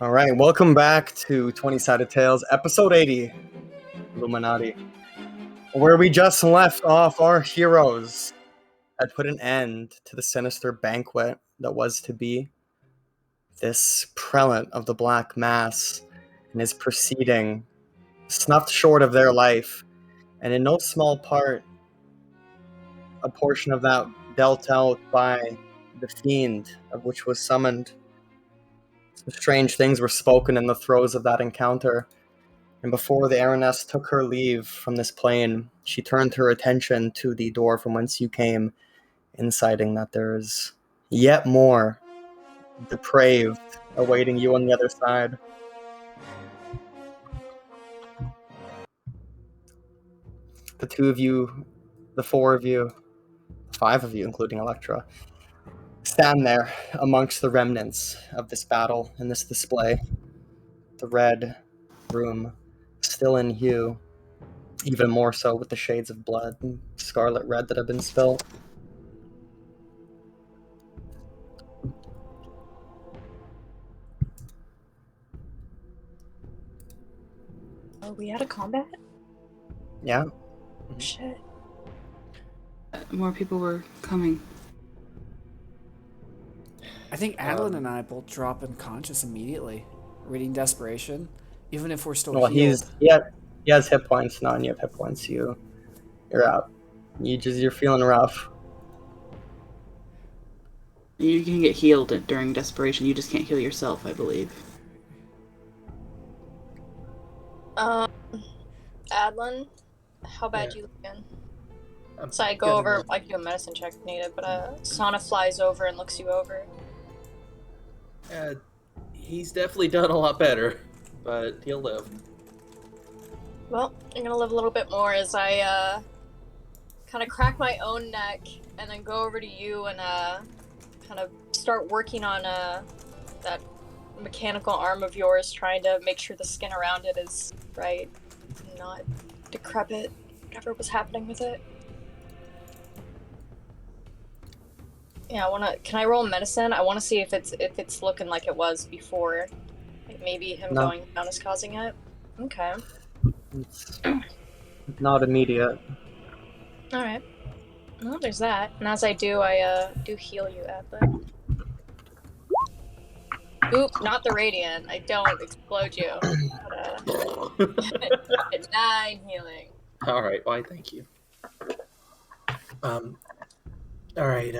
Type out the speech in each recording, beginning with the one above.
All right, welcome back to 20-Sided Tales, episode 80, Illuminati, where we just left off. Our heroes had put an end to the sinister banquet that was to be. This prelate of the Black Mass and his proceeding snuffed short of their life, and in no small part, a portion of that dealt out by the fiend of which was summoned. Some strange things were spoken in the throes of that encounter, and before the Araness took her leave from this plane, she turned her attention to the door from whence you came, inciting that there is yet more depraved awaiting you on the other side. The two of you, the four of you, five of you, including Electra, stand there amongst the remnants of this battle and this display. The red room still in hue, even more so with the shades of blood and scarlet red that have been spilled. Are we out of combat? Yeah. Shit. More people were coming. I think Adeline and I both drop unconscious immediately, reading Desperation, even if we're still Well, healed. he has hit points now, and you have hit points. You're out. You're feeling rough. You can get healed during desperation. You just can't heal yourself, I believe. Adeline, how bad you looking? So I go getting over, it. I can do a medicine check if needed, but Sana flies over and looks you over. He's definitely done a lot better, but he'll live. Well, I'm gonna live a little bit more as I kind of crack my own neck and then go over to you and kind of start working on that mechanical arm of yours, trying to make sure the skin around it is right, not decrepit, whatever was happening with it. Yeah, can I roll medicine? I wanna see if it's looking like it was before. Like maybe him No. going down is causing it. Okay. It's not immediate. Alright. Well, there's that. And as I do, I do heal you, Adler. Oop, not the radiant. I don't explode you. But, 9 healing. All right, why? Thank you. All right,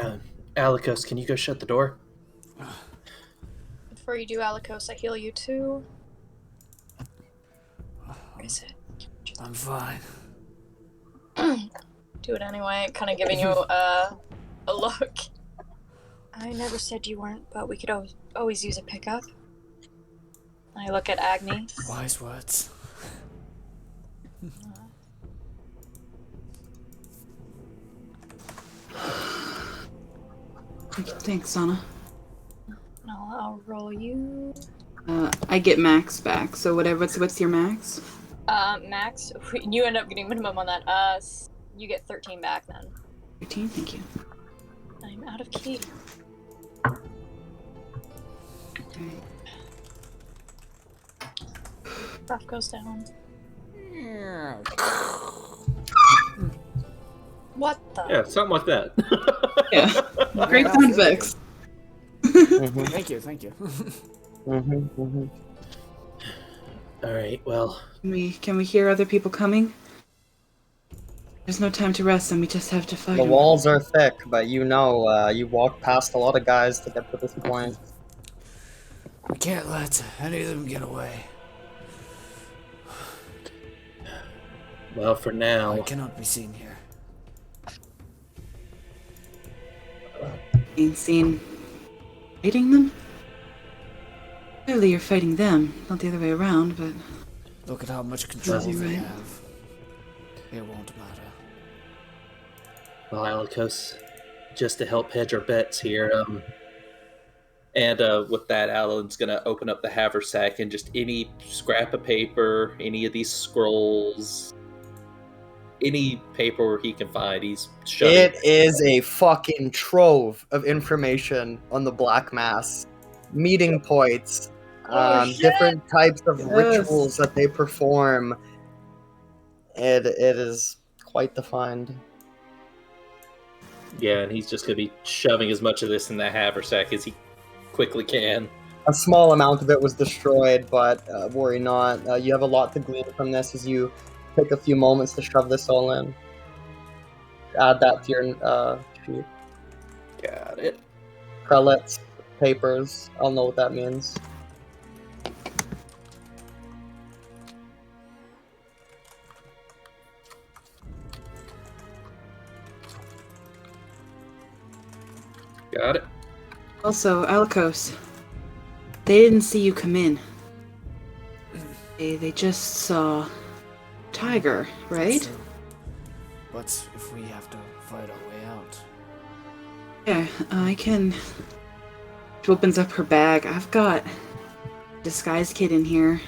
Alikos, can you go shut the door? Before you do, Alikos, I heal you too. Where is it? I'm fine. Do it anyway, kind of giving you a look. I never said you weren't, but we could always use a pickup. I look at Agni. Wise words. Thanks, Sana. I'll roll you. I get max back, so what's your max? Max, you end up getting minimum on that. You get 13 back then. 13, thank you. I'm out of key. Okay. Stuff goes down. What the? Yeah, something like that. Yeah. Great sound effects. Thank you. All right, well, Can we hear other people coming? There's no time to rest, and we just have to fight. The 'em. walls are thick, but you walked past a lot of guys to get to this point. We can't let any of them get away. well, for now, I cannot be seen here. Ain't seen fighting them? Clearly you're fighting them, not the other way around, but Look at how much control Does he, they right? have. It won't matter. well, Alikos, just to help hedge our bets here, and with that, Alan's gonna open up the haversack and just any scrap of paper, any of these scrolls, any paper he can find, he's shoving. It is a fucking trove of information on the Black Mass, meeting points, Oh, shit! different types of Yes. rituals that they perform. It is quite defined. Yeah, and he's just gonna be shoving as much of this in the haversack as he quickly can. A small amount of it was destroyed, but worry not. You have a lot to glean from this as you take a few moments to shove this all in. Add that to your sheet. Got it. Prelates, papers. I'll know what that means. Got it. Also, Alikos, they didn't see you come in. They just saw Tiger, right? So, what if we have to fight our way out? Yeah, I can. She opens up her bag. I've got a disguise kit in here.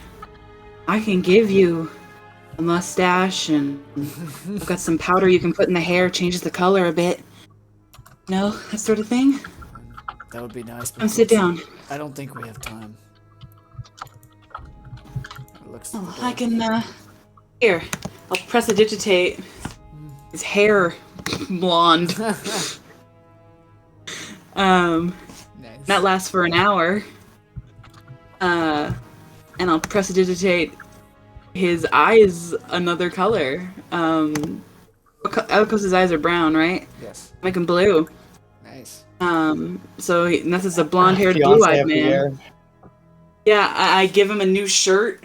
I can give you a mustache, and I've got some powder you can put in the hair, changes the color a bit. No, that sort of thing. That would be nice. Come sit down. I don't think we have time. It looks. Oh, I can, here. I'll prestidigitate his hair blonde. Nice. That lasts for an hour. And I'll prestidigitate his eyes another color. Alikos' eyes are brown, right? Yes. Make him blue. Nice. So this is a blonde-haired, Fiancé blue-eyed of the man. year. Yeah, I give him a new shirt.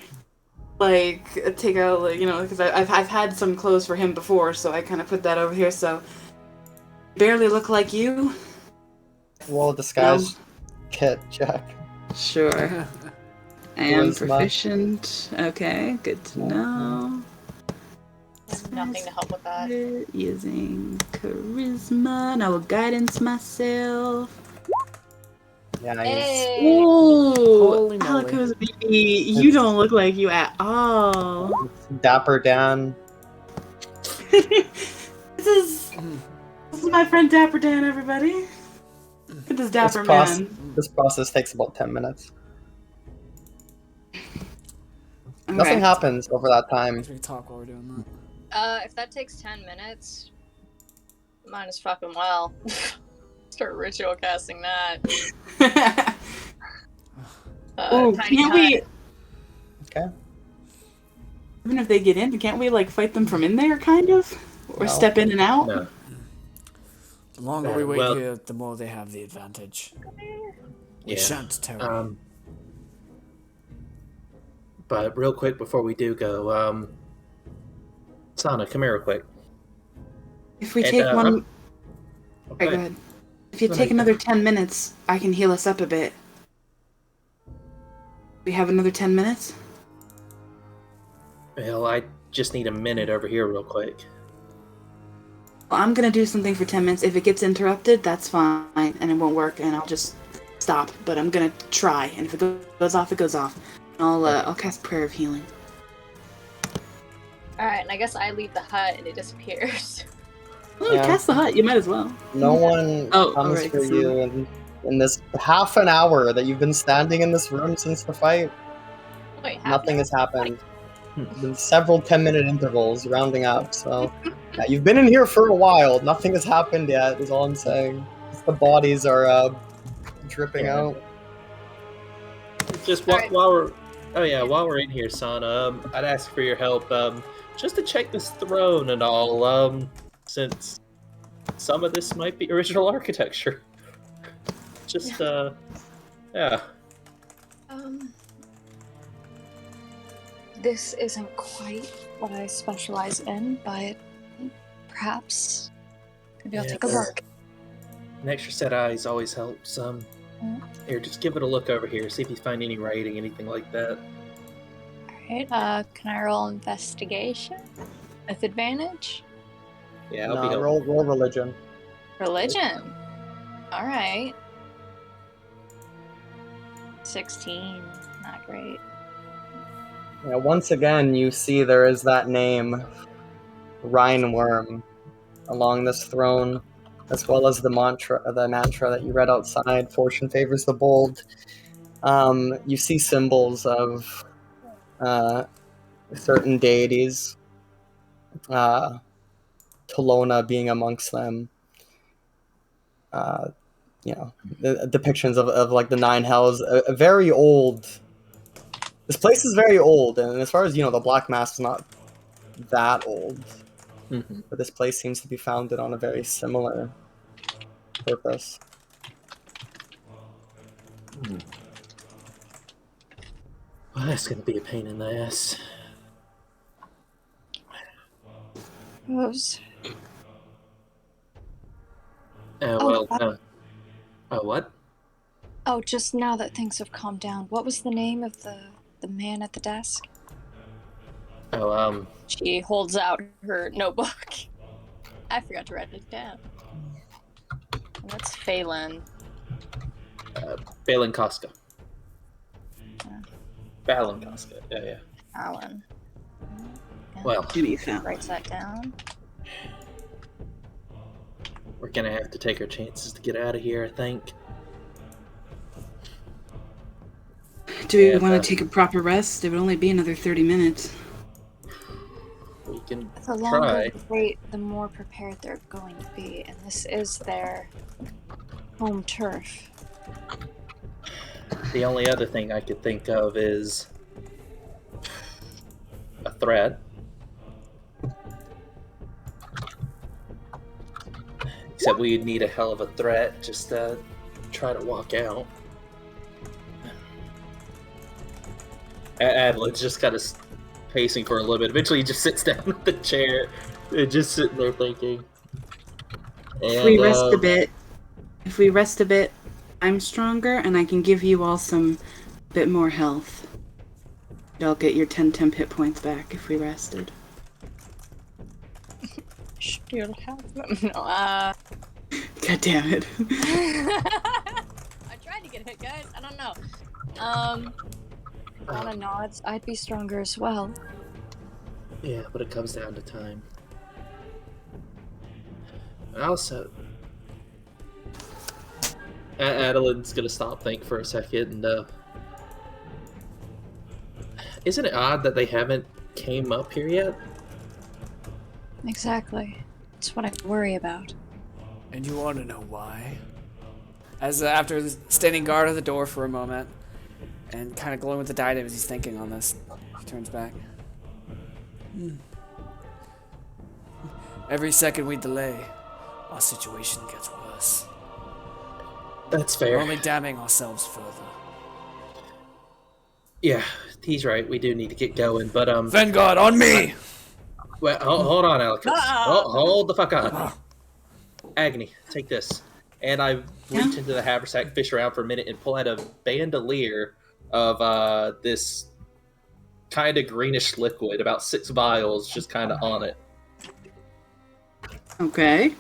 Like, take out, like, you know, because I've had some clothes for him before, so I kind of put that over here. So, barely look like you. Roll a disguise kit check. Sure. I am Charisma. proficient. Okay, good to know. There's nothing to help with that. Using charisma, and I will guidance myself. Yeah, nice. Hey! Ooh, Holy moly. Alikos, baby, you don't look like you at all. Dapper Dan. this is my friend Dapper Dan, everybody. Look at this Dapper man. This process takes about 10 minutes. Okay. Nothing happens over that time. We talk while we're doing If that takes 10 minutes, mine is fucking well. Start ritual casting that. Ooh, Tiny can't hut. we? Okay. Even if they get in, can't we like fight them from in there, kind of, or No. step in and out? No. The longer we wait Well- here, the more they have the advantage. We Yeah. shan't tarry. But real quick before we do go, Sana, come here real quick. If we And, take one, I'm- Alright, go ahead. If you Go take ahead. another 10 minutes, I can heal us up a bit. We have another 10 minutes? Well, I just need a minute over here real quick. Well, I'm gonna do something for 10 minutes. If it gets interrupted, that's fine, and it won't work, and I'll just stop. But I'm gonna try, and if it goes off, it goes off. I'll cast Prayer of Healing. Alright, and I guess I leave the hut and it disappears. Oh, Yeah. cast the hut. You might as well. No one Oh, comes alright, for so- you in this half an hour that you've been standing in this room since the fight. Wait, Nothing has happened. There's been several 10-minute intervals rounding up, so yeah, you've been in here for a while. Nothing has happened yet, is all I'm saying. Just the bodies are dripping Yeah. out. Just Alright. while we're in here, Sana, I'd ask for your help, just to check this throne and all, since some of this might be original architecture. Just, yeah. This isn't quite what I specialize in, but perhaps maybe I'll Yeah, take a sure. look. An extra set of eyes always helps. Here, just give it a look over here. See if you find any writing, anything like that. Alright, can I roll investigation with advantage? Yeah, I'll be No, helpful. roll religion. Religion. Alright. 16. Not great. Yeah, once again, you see there is that name, Rhineworm, along this throne, as well as the mantra that you read outside. Fortune favors the bold. You see symbols of certain deities, Tolona being amongst them. The depictions of like the nine hells, a very old. This place is very old, and as far as the Black Mask is not that old, but this place seems to be founded on a very similar purpose. Well, that's gonna be a pain in the ass. Rose. What? Oh, just now that things have calmed down, what was the name of the man at the desk? She holds out her notebook. I forgot to write it down. And that's Phelan. Balin Koska. Yeah. Balin Koska. Yeah. Alan. Yeah. Well, Writes that down. we're gonna have to take our chances to get out of here, I think. Do we want to take a proper rest? It would only be another 30 minutes. We can The longer try. they wait, the more prepared they're going to be, and this is their home turf. The only other thing I could think of is a threat. Except we'd need a hell of a threat just to try to walk out. Adeline's just kind of pacing for a little bit. Eventually he just sits down in the chair and just sitting there thinking. If we rest a bit, I'm stronger and I can give you all some bit more health. You'll get your 10 temp hit points back if we rested. Still have them. No, God damn it. I tried to get hit, guys. I don't know. Donna nods. I'd be stronger as well. Yeah, but it comes down to time. Also, Adeline's gonna stop, think for a second, and isn't it odd that they haven't came up here yet? Exactly. It's what I worry about. And you want to know why? As after standing guard at the door for a moment, and kind of glowing with the diadem as he's thinking on this, he turns back. Every second we delay, our situation gets worse. That's We're fair. only damning ourselves further. Yeah, he's right. We do need to get going, but Vanguard, on me! Well, hold on, Alicus. Hold the fuck on. Agony, take this. And I reach into the haversack, fish around for a minute, and pull out a bandolier of this kind of greenish liquid, about 6 vials, just kind of on it. Okay.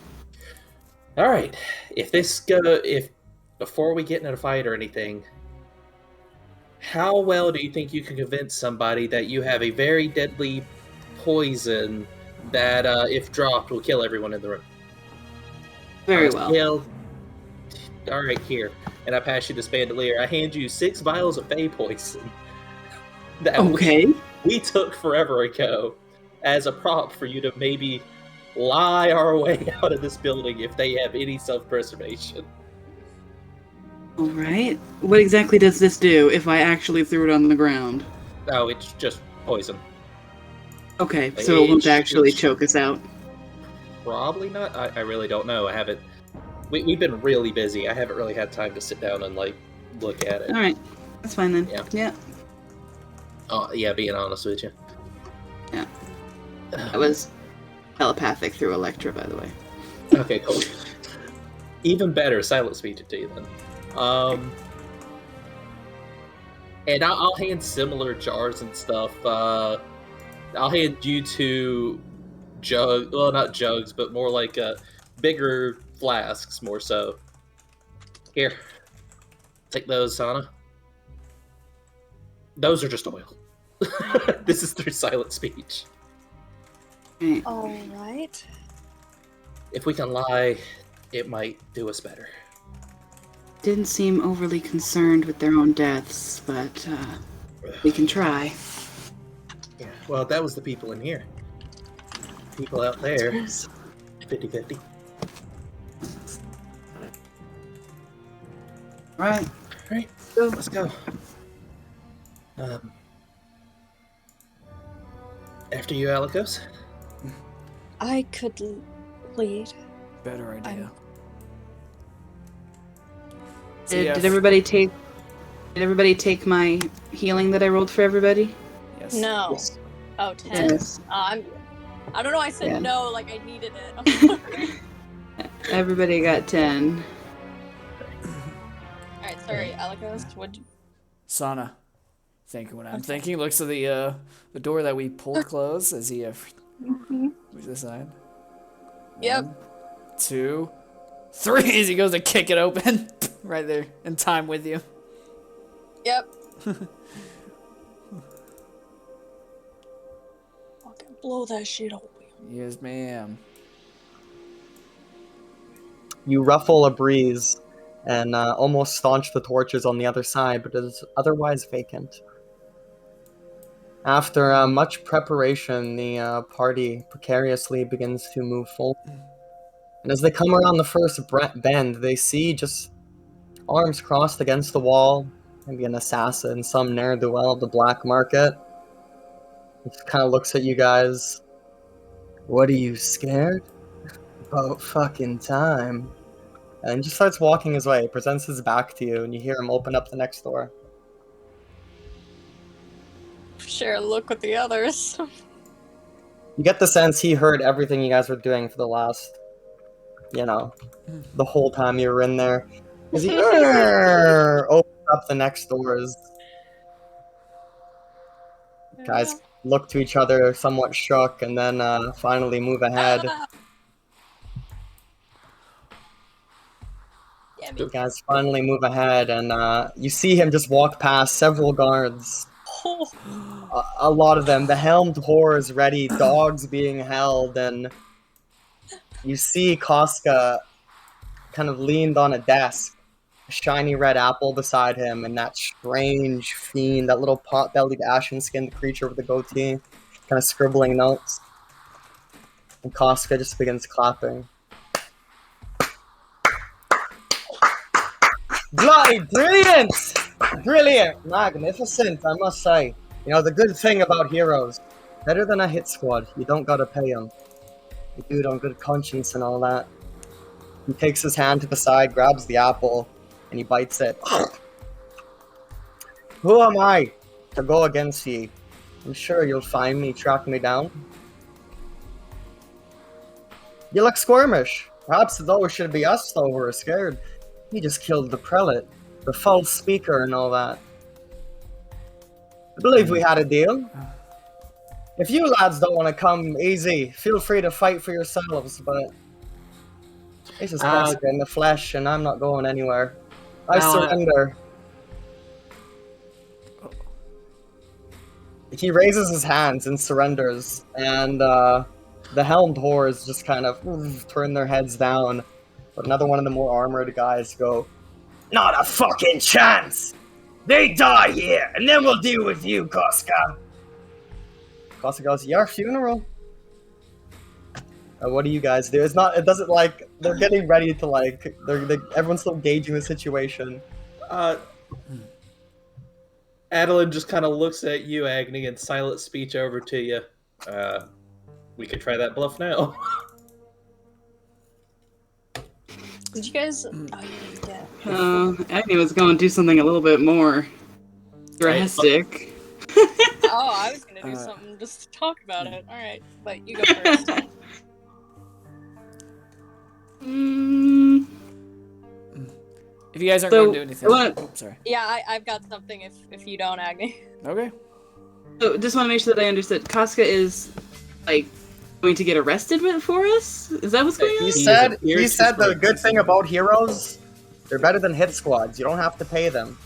All right. If before we get in a fight or anything, how well do you think you can convince somebody that you have a very deadly poison that, if dropped, will kill everyone in the room? Very well. All right, here. And I pass you this bandolier. I hand you 6 vials of Fey poison that we took forever ago as a prop for you to maybe lie our way out of this building if they have any self-preservation. All right. What exactly does this do if I actually threw it on the ground? Oh, it's just poison. Okay, so it won't actually choke us out. Probably not. I really don't know. I haven't. We've been really busy. I haven't really had time to sit down and look at it. All right, that's fine then. Yeah. Oh yeah, being honest with you. Yeah. That was telepathic through Electra, by the way. Okay, cool. Even better, silent speech it to you then. And I'll hand similar jars and stuff. I'll hand you 2 jugs. Well, not jugs, but more like bigger flasks, more so. Here, take those, Sana. Those are just oil. This is through silent speech. All right. If we can lie, it might do us better. didn't seem overly concerned with their own deaths, but we can try. Yeah, well, that was the people in here. People out there, 50-50. Right. Alright, So, let's go. After you, Alikos. I could lead. Better idea. did everybody take? Did everybody take my healing that I rolled for everybody? Yes. No. Yes. Oh, 10. Yes. I don't know. I said Yeah. no, like I needed it. I'm sorry. Everybody got 10. All right, sorry, Alikos. Would Sana, thinking what I'm thinking. Looks at the door that we pulled close as he moves aside. Yep. 1, 2, 3. As he goes to kick it open, right there in time with you. Yep. Fucking blow that shit open. Yes, ma'am. You ruffle a breeze and almost staunch the torches on the other side, but it is otherwise vacant. After much preparation, the party precariously begins to move forward. And as they come around the first bend, they see just arms crossed against the wall, maybe an assassin, some ne'er-do-well of the black market. He just kind of looks at you guys. What are you, scared? About fucking time. And just starts walking his way, presents his back to you, and you hear him open up the next door. Share a look with the others. You get the sense he heard everything you guys were doing for the last, the whole time you were in there. As he opens up the next doors. Guys look to each other, somewhat shook, and then finally move ahead. Yeah, You guys finally move ahead, and you see him just walk past several guards. A lot of them, the helmed whores ready, dogs being held, and you see Koska kind of leaned on a desk, a shiny red apple beside him, and that strange fiend, that little pot-bellied ashen-skinned creature with the goatee, kind of scribbling notes. And Koska just begins clapping. Bloody brilliant! Brilliant! Magnificent, I must say. You know, the good thing about heroes, better than a hit squad, you don't gotta pay them. You do it on good conscience and all that. He takes his hand to the side, grabs the apple, and he bites it. Who am I to go against ye? I'm sure you'll find me, track me down. You look squirmish. Perhaps those should be us, though, who are scared. He just killed the prelate, the false speaker and all that. I believe we had a deal. If you lads don't want to come easy, feel free to fight for yourselves, but this is Koska in the flesh, and I'm not going anywhere. I surrender. He raises his hands and surrenders, and the helmed whores just kind of turn their heads down. But another one of the more armored guys go, "Not a fucking chance! They die here, and then we'll deal with you, Koska." Koska goes, "Your funeral." What do you guys do? It doesn't like, they're getting ready to like, everyone's still gauging the situation. Adeline just kind of looks at you, Agni, and silent speech over to you. We could try that bluff now. Did you guys? Oh, yeah. Agni was going to do something a little bit more drastic. Oh, I was gonna do something just to talk about it. All right, but you go first. If you guys aren't going to do anything, sorry. Yeah, I've got something. If you don't, Agni. Okay. So, just want to make sure that I understood. Koska is like going to get arrested for us? Is that what's going on? He said the good thing about heroes, they're better than hit squads. You don't have to pay them.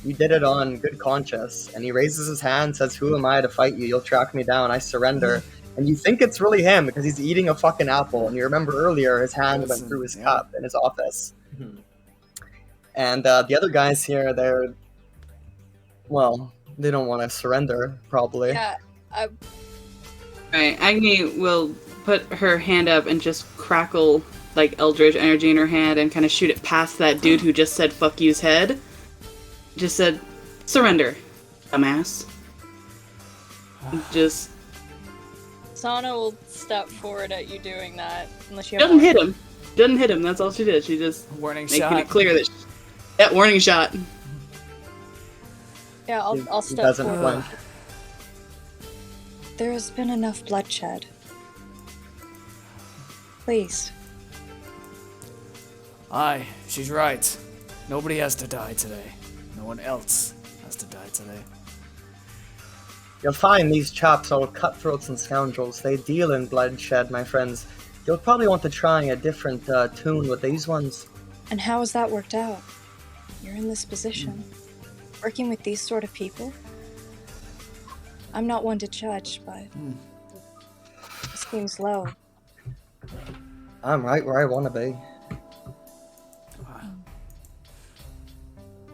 You did it on good conscience. And he raises his hand, says, "Who am I to fight you? You'll track me down. I surrender." And you think it's really him because he's eating a fucking apple. And you remember earlier his hand went through his cup in his office. And the other guys here, they don't want to surrender, probably. Yeah, Alright, Agni will put her hand up and just crackle like Eldritch energy in her hand and kind of shoot it past that dude who just said fuck you's head. Just said, surrender, dumbass. Just Sana will step forward at you doing that, unless you have doesn't hit him. Doesn't hit him, that's all she did. She just Warning making shot. it clear that that warning shot. Yeah, I'll He step doesn't forward. blink. There has been enough bloodshed. Please. Aye, she's right. Nobody has to die today. No one else has to die today. You'll find these chaps are cutthroats and scoundrels. They deal in bloodshed, my friends. You'll probably want to try a different tune with these ones. And how has that worked out? You're in this position. Working with these sort of people? I'm not one to judge, but it seems low. I'm right where I want to be.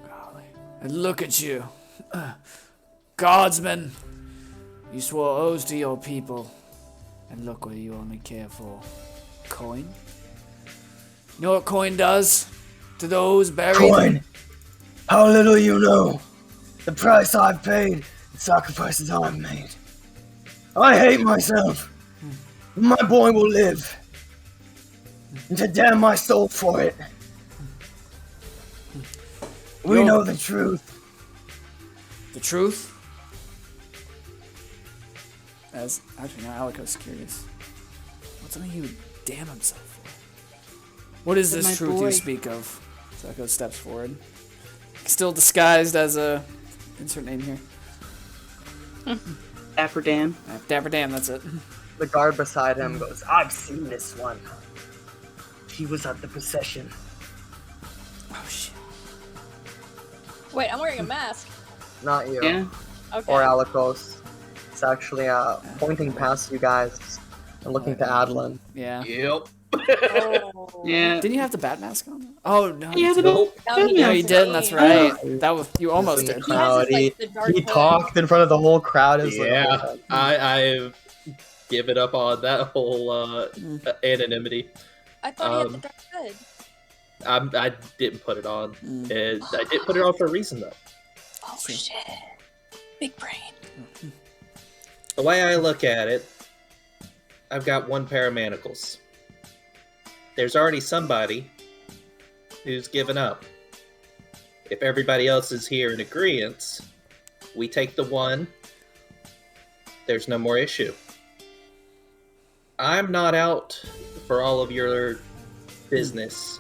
Golly. And look at you. Guardsmen. You swore oaths to your people. And look what you only care for. Coin? You know what coin does to those buried? Coin! How little you know! The price I've paid, the sacrifices I've made. I hate myself. My boy will live. And to damn my soul for it. We know the truth. The truth? Actually, now Alico's curious. What's something he would damn himself for? What is this My truth boy. you speak of? So Alico steps forward. Still disguised as a... Insert name here. Dapper Dan. Dapper Dan, that's it. The guard beside him goes, I've seen this one. He was at the procession. Oh, shit. Wait, I'm wearing a mask. Not you. Yeah. Okay. Or Alikos. It's actually pointing past you guys and looking to Adeline. Yeah. Yep. Oh. Yeah. Didn't you have the bat mask on? Oh, no. He has you a didn't. Nope. No, he No, has you the didn't, that's name. right. That was... You almost did. He has his, like, the dark He hood. talked in front of the whole crowd. As Yeah, I've given up on that whole anonymity. I thought he had the dark hood. I didn't put it on. Mm. And I did put it on for a reason, though. Oh Sure. shit. Big brain. The way I look at it, I've got one pair of manacles. There's already somebody who's given up. If everybody else is here in agreement, we take the one. There's no more issue. I'm not out for all of your business.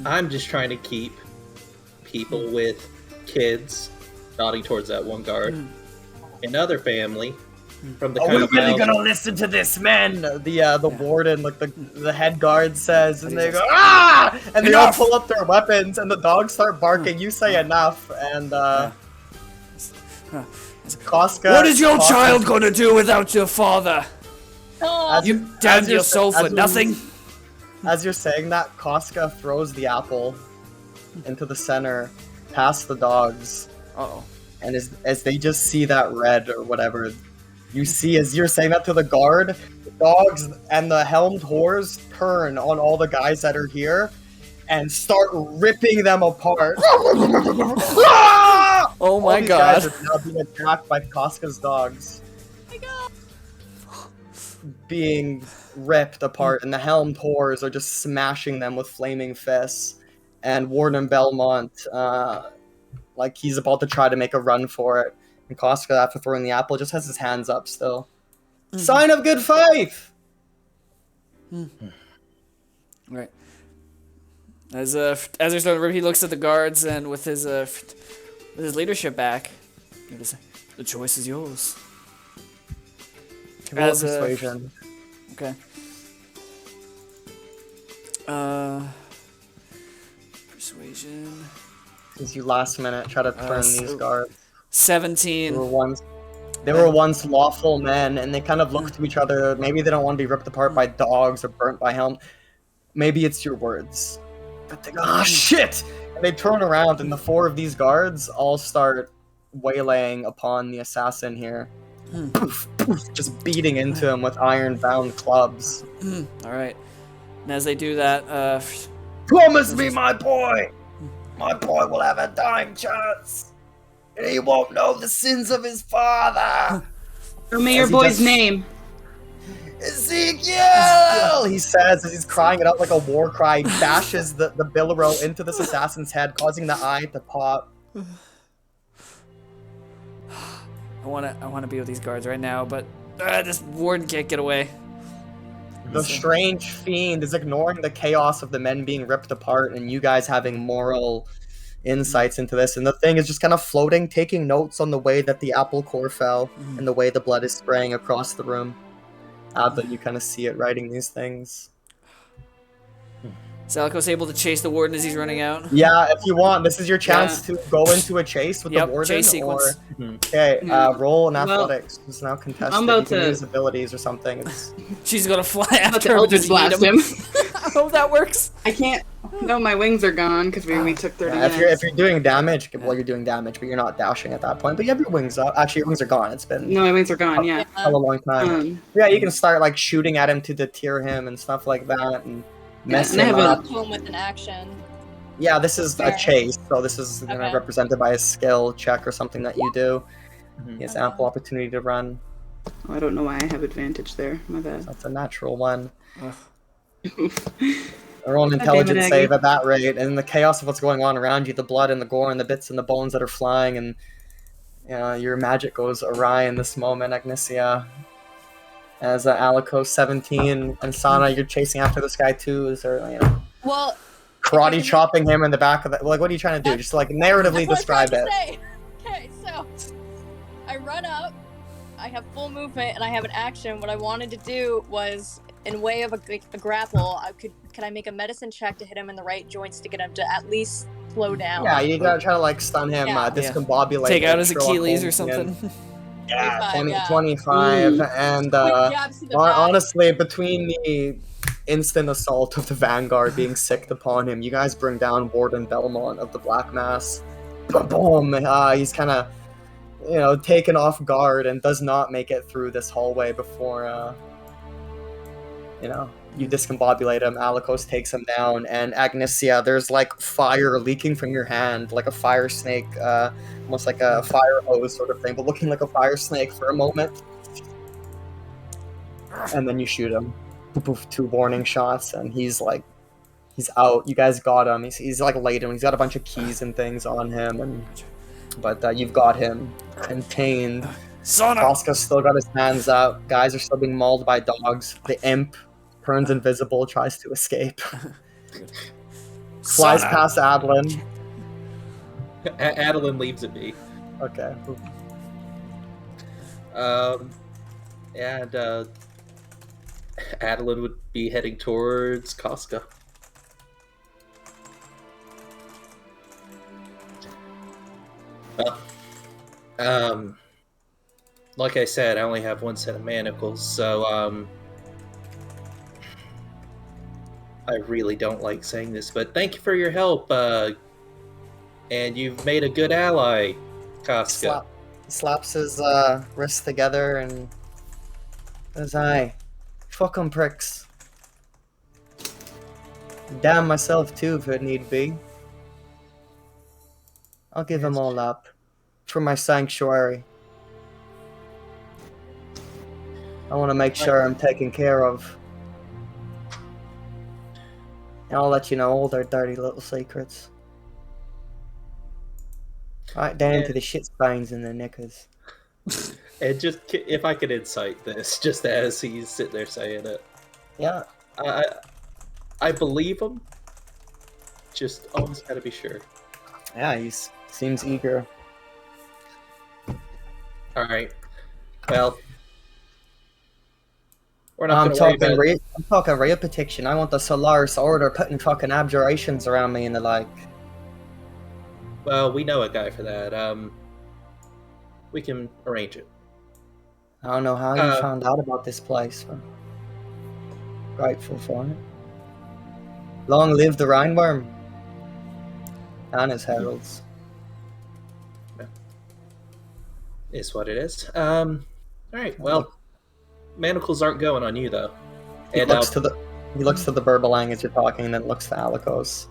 I'm just trying to keep people with kids, nodding towards that one guard, and other family from the Are kind we of really violence- gonna listen to this man? The warden, like the head guard says, and they go, ah! And they all Enough! pull up their weapons, and the dogs start barking. You say enough, and Koska. What is your Koska- child going to do without your father? Oh, As You as damned you're your soul sa- for as you- nothing? As you're saying that, Koska throws the apple into the center, past the dogs, Uh-oh. and as they just see that red or whatever, you see as you're saying that to the guard, the dogs and the helmed whores turn on all the guys that are here and start ripping them apart. Oh All my these guys god. are now being attacked by Koska's dogs. Being ripped apart, and the helmed whores are just smashing them with flaming fists. And Warden Belmont, like he's about to try to make a run for it. And Koska, after throwing the apple, just has his hands up still. Sign of good faith! Right. As they're starting to rip, he looks at the guards and with his leadership back, he goes, the choice is yours. Roll As, persuasion. Okay. Persuasion. Since you last minute try to turn these so- guards. They 17. were once lawful men, and they kind of look to each other. Maybe they don't want to be ripped apart by dogs or burnt by helm. Maybe it's your words. But they go, ah, shit! And they turn around, and the 4 of these guards all start waylaying upon the assassin here. Poof, poof, just beating into him with iron-bound clubs. All right. And as they do that, Promise me, my boy! My boy will have a dying chance! And he won't know the sins of his father! Tell me your boy's name. Ezekiel! He says as he's crying it out like a war cry. He bashes the billow into this assassin's head, causing the eye to pop. I wanna be with these guards right now, but this warden can't get away. The strange fiend is ignoring the chaos of the men being ripped apart and you guys having moral insights into this. And the thing is just kind of floating, taking notes on the way that the apple core fell and the way the blood is spraying across the room. But you kind of see it writing these things. Is Alikos able to chase the warden as he's running out? Yeah, if you want, this is your chance to go into a chase with the warden. Chase sequence. Okay, roll an athletics. It's now contested. I'm about you can to use abilities or something. It's... She's gonna fly I'm about after to him. Eldritch blast him. I hope that works. I can't. No, my wings are gone because we took 30 if minutes. you're doing damage, well, you're doing damage, but you're not dashing at that point. But you have your wings up. Actually, your wings are gone. It's been No, my wings are gone. Yeah. a long time. Yeah, you can start like shooting at him to deter him and stuff like that, and mess and I him have up. Home with an action. Yeah, this is a Fair. chase, so this is Okay. represented by a skill check or something that you do. He has ample opportunity to run. Oh, I don't know why I have advantage there. My bad. That's a natural one. Oof. Roll an God damn it, intelligence Aggie. save at that rate, and in the chaos of what's going on around you, the blood and the gore and the bits and the bones that are flying, and your magic goes awry in this moment, Agnesia. As Alikos 17 and Sana, you're chasing after this guy too. Is there, Well, karate chopping him in the back of the, like, what are you trying to do? Just like narratively that's what I'm describe trying it. to say. Okay, so I run up. I have full movement and I have an action. What I wanted to do was, in way of a grapple, can I make a medicine check to hit him in the right joints to get him to at least slow down? Yeah, you gotta try to like stun him, Yeah. discombobulate. Take out him, his Sherlock Achilles or Holmes again. something. Yeah, 25, 25, and Quick jabs to the back. honestly, between the instant assault of the Vanguard being sicked upon him, you guys bring down Warden Belmont of the Black Mass. Boom! He's kind of, taken off guard and does not make it through this hallway before, you discombobulate him. Alikos takes him down, and Agnesia, there's like fire leaking from your hand, like a fire snake, almost like a fire hose sort of thing, but looking like a fire snake for a moment. And then you shoot him. Poof, 2 warning shots, and he's out. You guys got him. He's like laden. He's got a bunch of keys and things on him, but you've got him contained. Koska's still got his hands up. Guys are still being mauled by dogs. The imp turns invisible, tries to escape. Flies past Adeline. Adeline leaves it be. Okay. And Adeline would be heading towards Koska. Like I said, I only have one set of manacles, so I really don't like saying this, but thank you for your help, and you've made a good ally, Koska. Slaps his wrists together and says, "Aye, fuck 'em pricks. Damn myself too if it need be. I'll give them all up for my sanctuary. I want to make sure I'm taken care of. And I'll let you know all their dirty little secrets. Right down to the shit stains in their knickers." And just, if I could incite this, just as he's sitting there saying it. Yeah. I believe him. Just always gotta be sure. Yeah, he seems eager. Alright. Well, we're I'm not gonna talking worry about I'm talking real protection. I want the Solaris Order putting fucking abjurations around me and the like. Well, we know a guy for that. We can arrange it. I don't know how you found out about this place, but grateful for it. Long live the Rhineworm. and his heralds. Is what it is. All right. Well, manacles aren't going on you though. He And looks to the Burbalang as you're talking, and then looks to Alikos.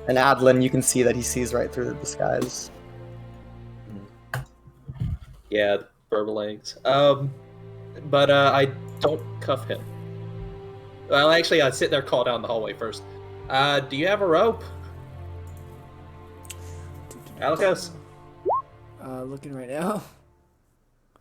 And Adlin, you can see that he sees right through the disguise. yeah, Burbalangs. But I don't cuff him. Well, actually, I sit there, call down the hallway first. Do you have a rope, Alikos? Looking right now.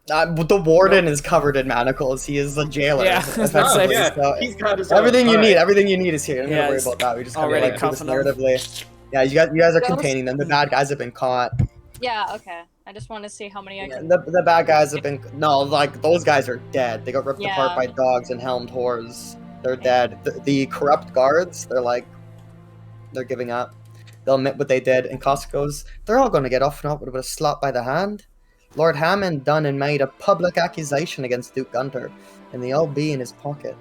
The warden is covered in manacles. He is the jailer. Yeah, effectively, yeah, so he's got his everything you own. need. Alright. Everything you need is here. Don't Yeah, worry he's about that. We just gotta already like do this cuffing him. narratively. Yeah, you guys are Ghost? containing them. The bad guys have been caught. Yeah, okay. I just want to see how many I Yeah, can. the bad guys have been like those guys are dead. They got ripped Yeah. apart by dogs and helmed whores. They're dead. The corrupt guards, they're giving up. They'll admit what they did. And Costa goes, they're all going to get off and up with a slap by the hand. Lord Hammond done and made a public accusation against Duke Gunter, and they'll be in his pocket.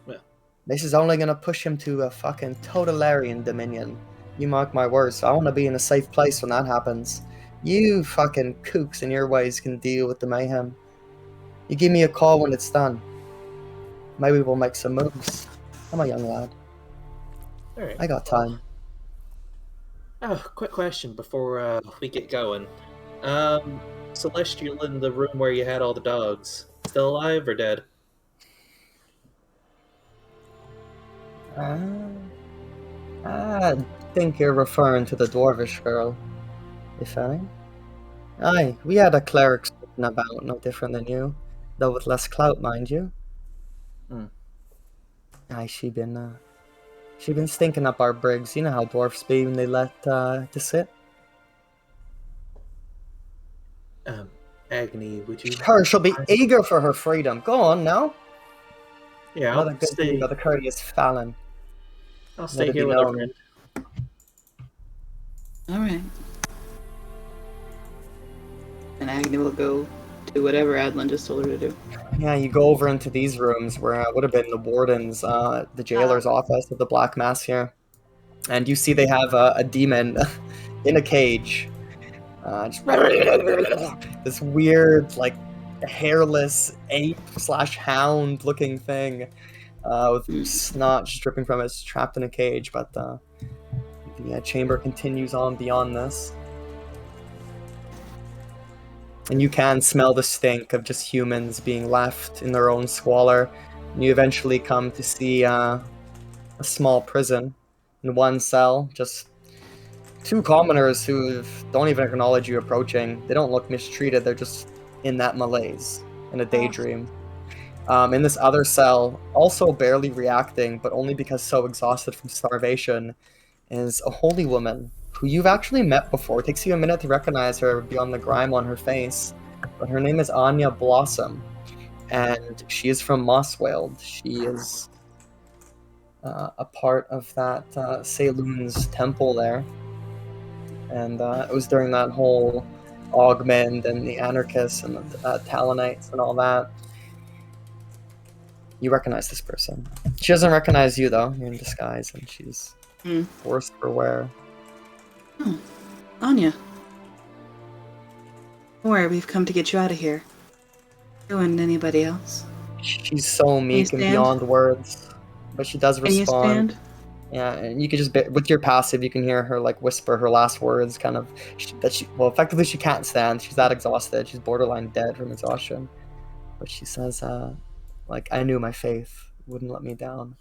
Well. This is only going to push him to a fucking totalitarian dominion. You mark my words. I want to be in a safe place when that happens. You fucking kooks in your ways can deal with the mayhem. You give me a call when it's done. Maybe we'll make some moves. I'm a young lad. All right. I got time. Oh, quick question before we get going. Celestial in the room where you had all the dogs, still alive or dead? I think you're referring to the dwarvish girl, if any. Aye, we had a cleric sitting about, no different than you, though with less clout, mind you. Aye, she been stinking up our brigs. You know how dwarfs be when they let to sit. Agony, would you? She'll be eager for her freedom. Go on now. Yeah, Another I'll good stay. thing about the courteous Fallon. I'll stay Let it here be with our known. friend. All right. And Agni will go do whatever Adlin just told her to do. Yeah, you go over into these rooms where it would have been the warden's, the jailer's office of the Black Mass here. And you see they have a demon in a cage. Just this weird, like, hairless ape/hound looking thing with snot just dripping from it. It's trapped in a cage, but the chamber continues on beyond this. And you can smell the stink of just humans being left in their own squalor. And you eventually come to see a small prison. In one cell, just two commoners who don't even acknowledge you approaching. They don't look mistreated, they're just in that malaise, in a daydream. In this other cell, also barely reacting, but only because so exhausted from starvation, is a holy woman who you've actually met before. It takes you a minute to recognize her beyond the grime on her face, but her name is Anya Blossom, and she is from Mossweald. She is a part of that Saloon's temple there, and it was during that whole Augment and the Anarchists and the Talonites and all that. You recognize this person. She doesn't recognize you, though. You're in disguise, and she's worse for wear. Anya. Don't worry, we've come to get you out of here. You and anybody else. She's so meek and stand? beyond words, but she does Can you respond. stand? Yeah, and you can just with your passive, you can hear her like whisper her last words, kind of effectively she can't stand. She's that exhausted. She's borderline dead from exhaustion. But she says, like, I knew my faith wouldn't let me down,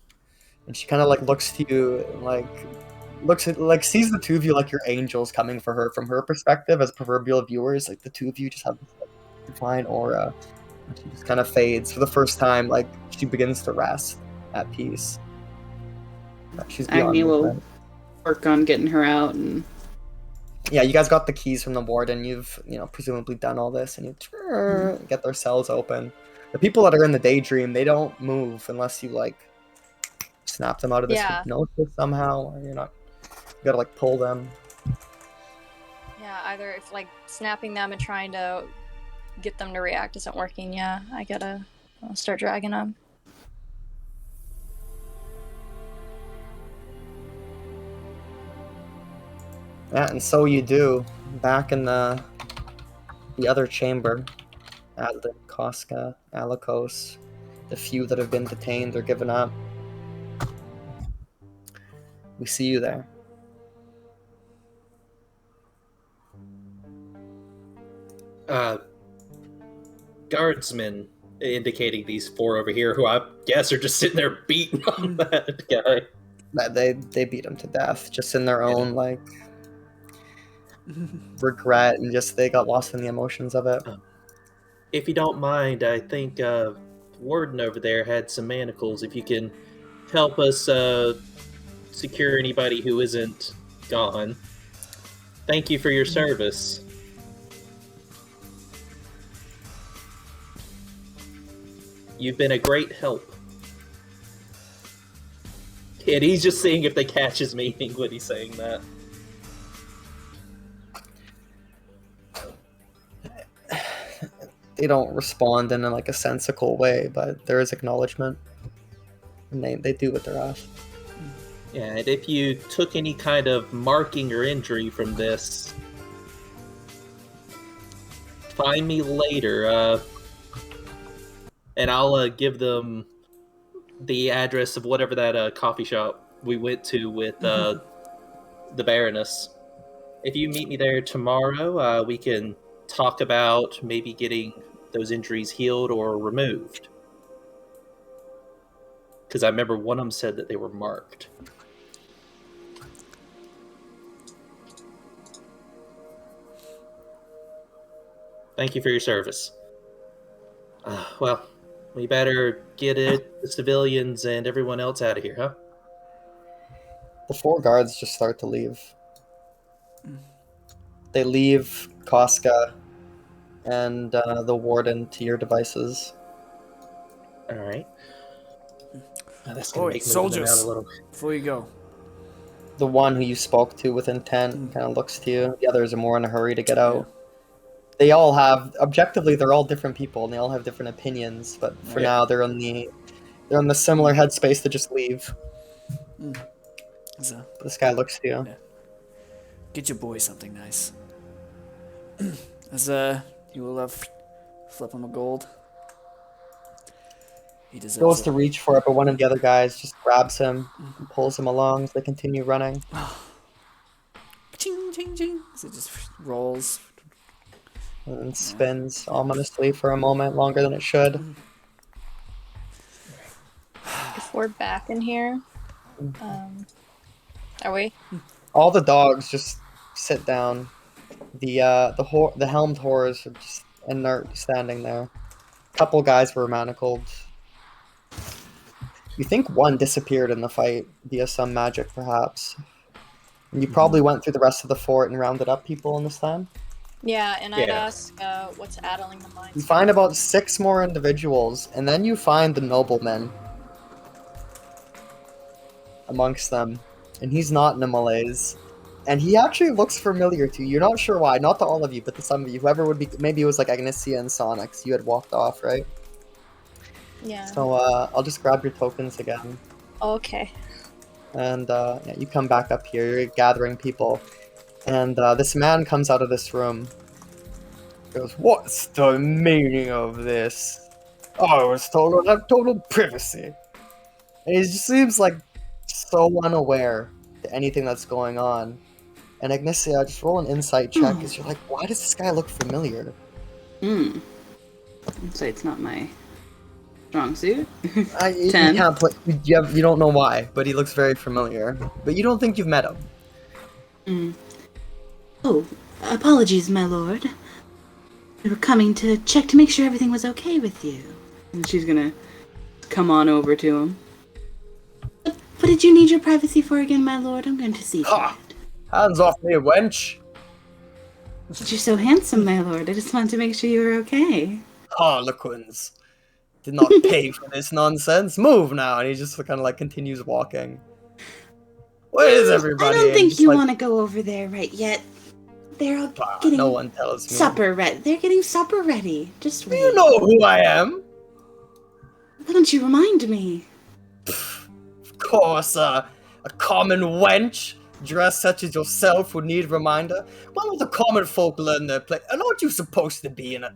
and she kind of like looks to you, sees the two of you like you're angels coming for her from her perspective as proverbial viewers. Like the two of you just have this like, divine aura. And she just kind of fades for the first time. Like she begins to rest at peace. She's beyond Agni will movement. work on getting her out, and Yeah, you guys got the keys from the warden. You've presumably done all this, and you get their cells open. The people that are in the daydream, they don't move unless you like snap them out of this hypnosis somehow, or you gotta like pull them. Yeah, either if like snapping them and trying to get them to react isn't working, I gotta start dragging them. Yeah, and so you do. Back in the other chamber, Adlin, Koska, Alikos, the few that have been detained or given up. We see you there. Guardsmen, indicating these four over here, who I guess are just sitting there beating on that guy. They beat him to death, just in their own like regret, and just they got lost in the emotions of it. If you don't mind, I think Warden over there had some manacles. If you can help us secure anybody who isn't gone. Thank you for your service. You've been a great help. And he's just seeing if they catch his meaning when he's saying that. They don't respond in like a sensical way, but there is acknowledgement. And they do what they're asked. Yeah, and if you took any kind of marking or injury from this, find me later, and I'll give them the address of whatever that coffee shop we went to with the Baroness. If you meet me there tomorrow, we can talk about maybe getting those injuries healed or removed. Because I remember one of them said that they were marked. Thank you for your service. Well, we better get the civilians and everyone else out of here, huh? The four guards just start to leave. They leave Koska and the warden to your devices. All right. That's Oh, gonna wait, make moving them out soldiers. a little. Before you go. The one who you spoke to with intent kind of looks to you. The others are more in a hurry to get out. They all have, objectively, they're all different people, and they all have different opinions. But for now, they're in the similar headspace to just leave. So, This guy looks to you. get your boy something nice. As you will flip him a gold. He deserves Goes it. to reach for it, but one of the other guys just grabs him and pulls him along as they continue running. Ching, ching, ching. So it just rolls. And then spins ominously for a moment, longer than it should. If we're back in here, are we? All the dogs just sit down. The helmed horrors are just inert, standing there. A couple guys were manacled. You think one disappeared in the fight via some magic, perhaps. And you probably went through the rest of the fort and rounded up people in this time. Yeah, and I'd Yeah. ask what's addling the minds. You find about 6 more individuals, and then you find the nobleman amongst them. And he's not in a malaise. And he actually looks familiar to you. You're not sure why. Not to all of you, but to some of you. Whoever would be... Maybe it was like Agnesia and Sonics. You had walked off, right? Yeah. So I'll just grab your tokens again. Okay. And yeah, you come back up here. You're gathering people. And this man comes out of this room. Goes, "What's the meaning of this? I was told I have total privacy." And he just seems like so unaware to anything that's going on. And Ignicia, just roll an insight check because you're like, why does this guy look familiar? I'd say it's not my strong suit. You 10. can't put, you don't know why, but he looks very familiar. But you don't think you've met him. Oh, apologies, my lord. We were coming to check to make sure everything was okay with you. And she's gonna come on over to him. What did you need your privacy for again, my lord? I'm going to see to Ha! it. Hands off me, wench! But you're so handsome, my lord. I just wanted to make sure you were okay. Harlequins. Did not pay for this nonsense. Move now! And he just kind of like continues walking. Where is everybody? I don't And think just, you like, want to go over there right yet. They're all "Ah, getting no one tells me. supper ready. They're getting supper ready. Just Do wait. you know who I am? Why don't you remind me? Of course, a common wench. dressed such as yourself would need reminder? When will the common folk learn their place? And aren't you supposed to be in a...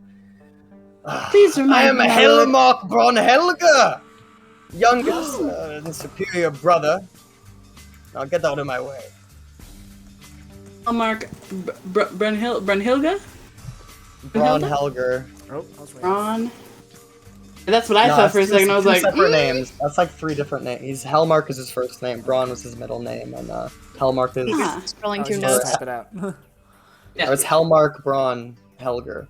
Please I remind am me, my lord. Helmark Brunhilde, youngest and superior brother. Now get out of my way. Mark Brunhilde? Brunhilde. Oh, I was right. Ron. That's what I No, thought for a that's second. I was two like, separate names. That's like 3 different names. Helmark is his first name. Braun was his middle name, and Helmark is. Ah. Scrolling I through was just notes. type it out. Yeah. Or it's Helmark Braun Helger.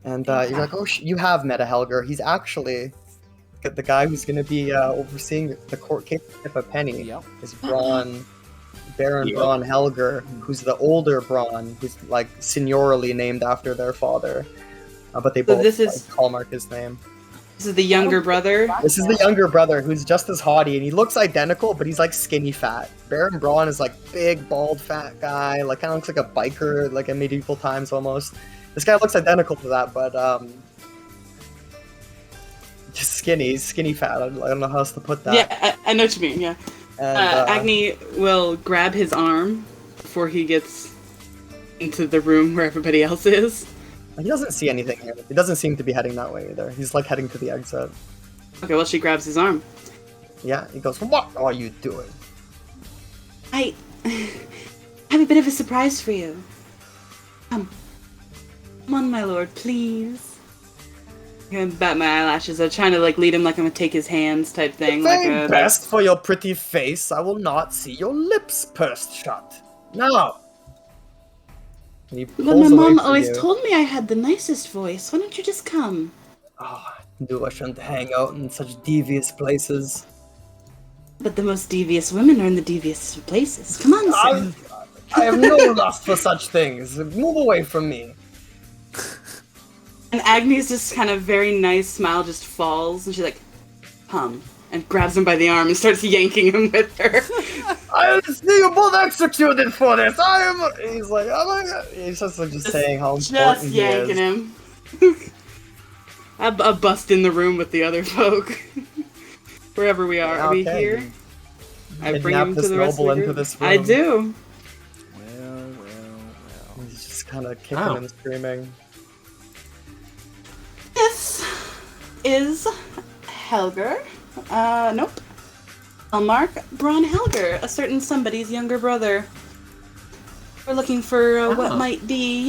And you're like, oh, you have met a Helger. He's actually the guy who's going to be overseeing the court case of a penny. Yep. Is Braun, Baron Yep. Braun Helger, who's the older Braun, who's like seniorally named after their father. But they So both this is- hallmark his name. This is the younger brother. This is the younger brother who's just as haughty, and he looks identical, but he's like skinny fat. Baron Braun is like big, bald, fat guy, like kind of looks like a biker, like in medieval times almost. This guy looks identical to that, but just skinny. He's skinny fat. I don't know how else to put that. Yeah, I know what you mean, yeah. And, Agni will grab his arm before he gets into the room where everybody else is. he doesn't see anything here. He doesn't seem to be heading that way either. He's like heading to the exit. Okay, well, she grabs his arm. Yeah, he goes, "What are you doing?" I have a bit of a surprise for you. Come on, my lord, please. I'm gonna bat my eyelashes. I'm trying to like lead him like I'm gonna take his hands type thing. Very Like best for your pretty face. I will not see your lips pursed shut. Now. And he But pulls my away mom from always you. told me I had the nicest voice. Why don't you just come? Oh, I knew I shouldn't hang out in such devious places. But the most devious women are in the devious places. Come on, sir. I have no lust for such things. Move away from me. And Agni's just kind of very nice smile just falls, and she's like, "Come," and grabs him by the arm and starts yanking him with her. I'll see you both executed for this. He's like, oh my god. He's just like saying how important Just he is. yanking him. I bust in the room with the other folk. Wherever we are. Are we Okay. here? I bring Kidnap him to this the rest of noble the into group. this I room. do. Well. He's just kind of kicking Oh. and screaming. This is Helger. Nope. Elmark Braun Helger, a certain somebody's younger brother. We're looking for what Oh. might be,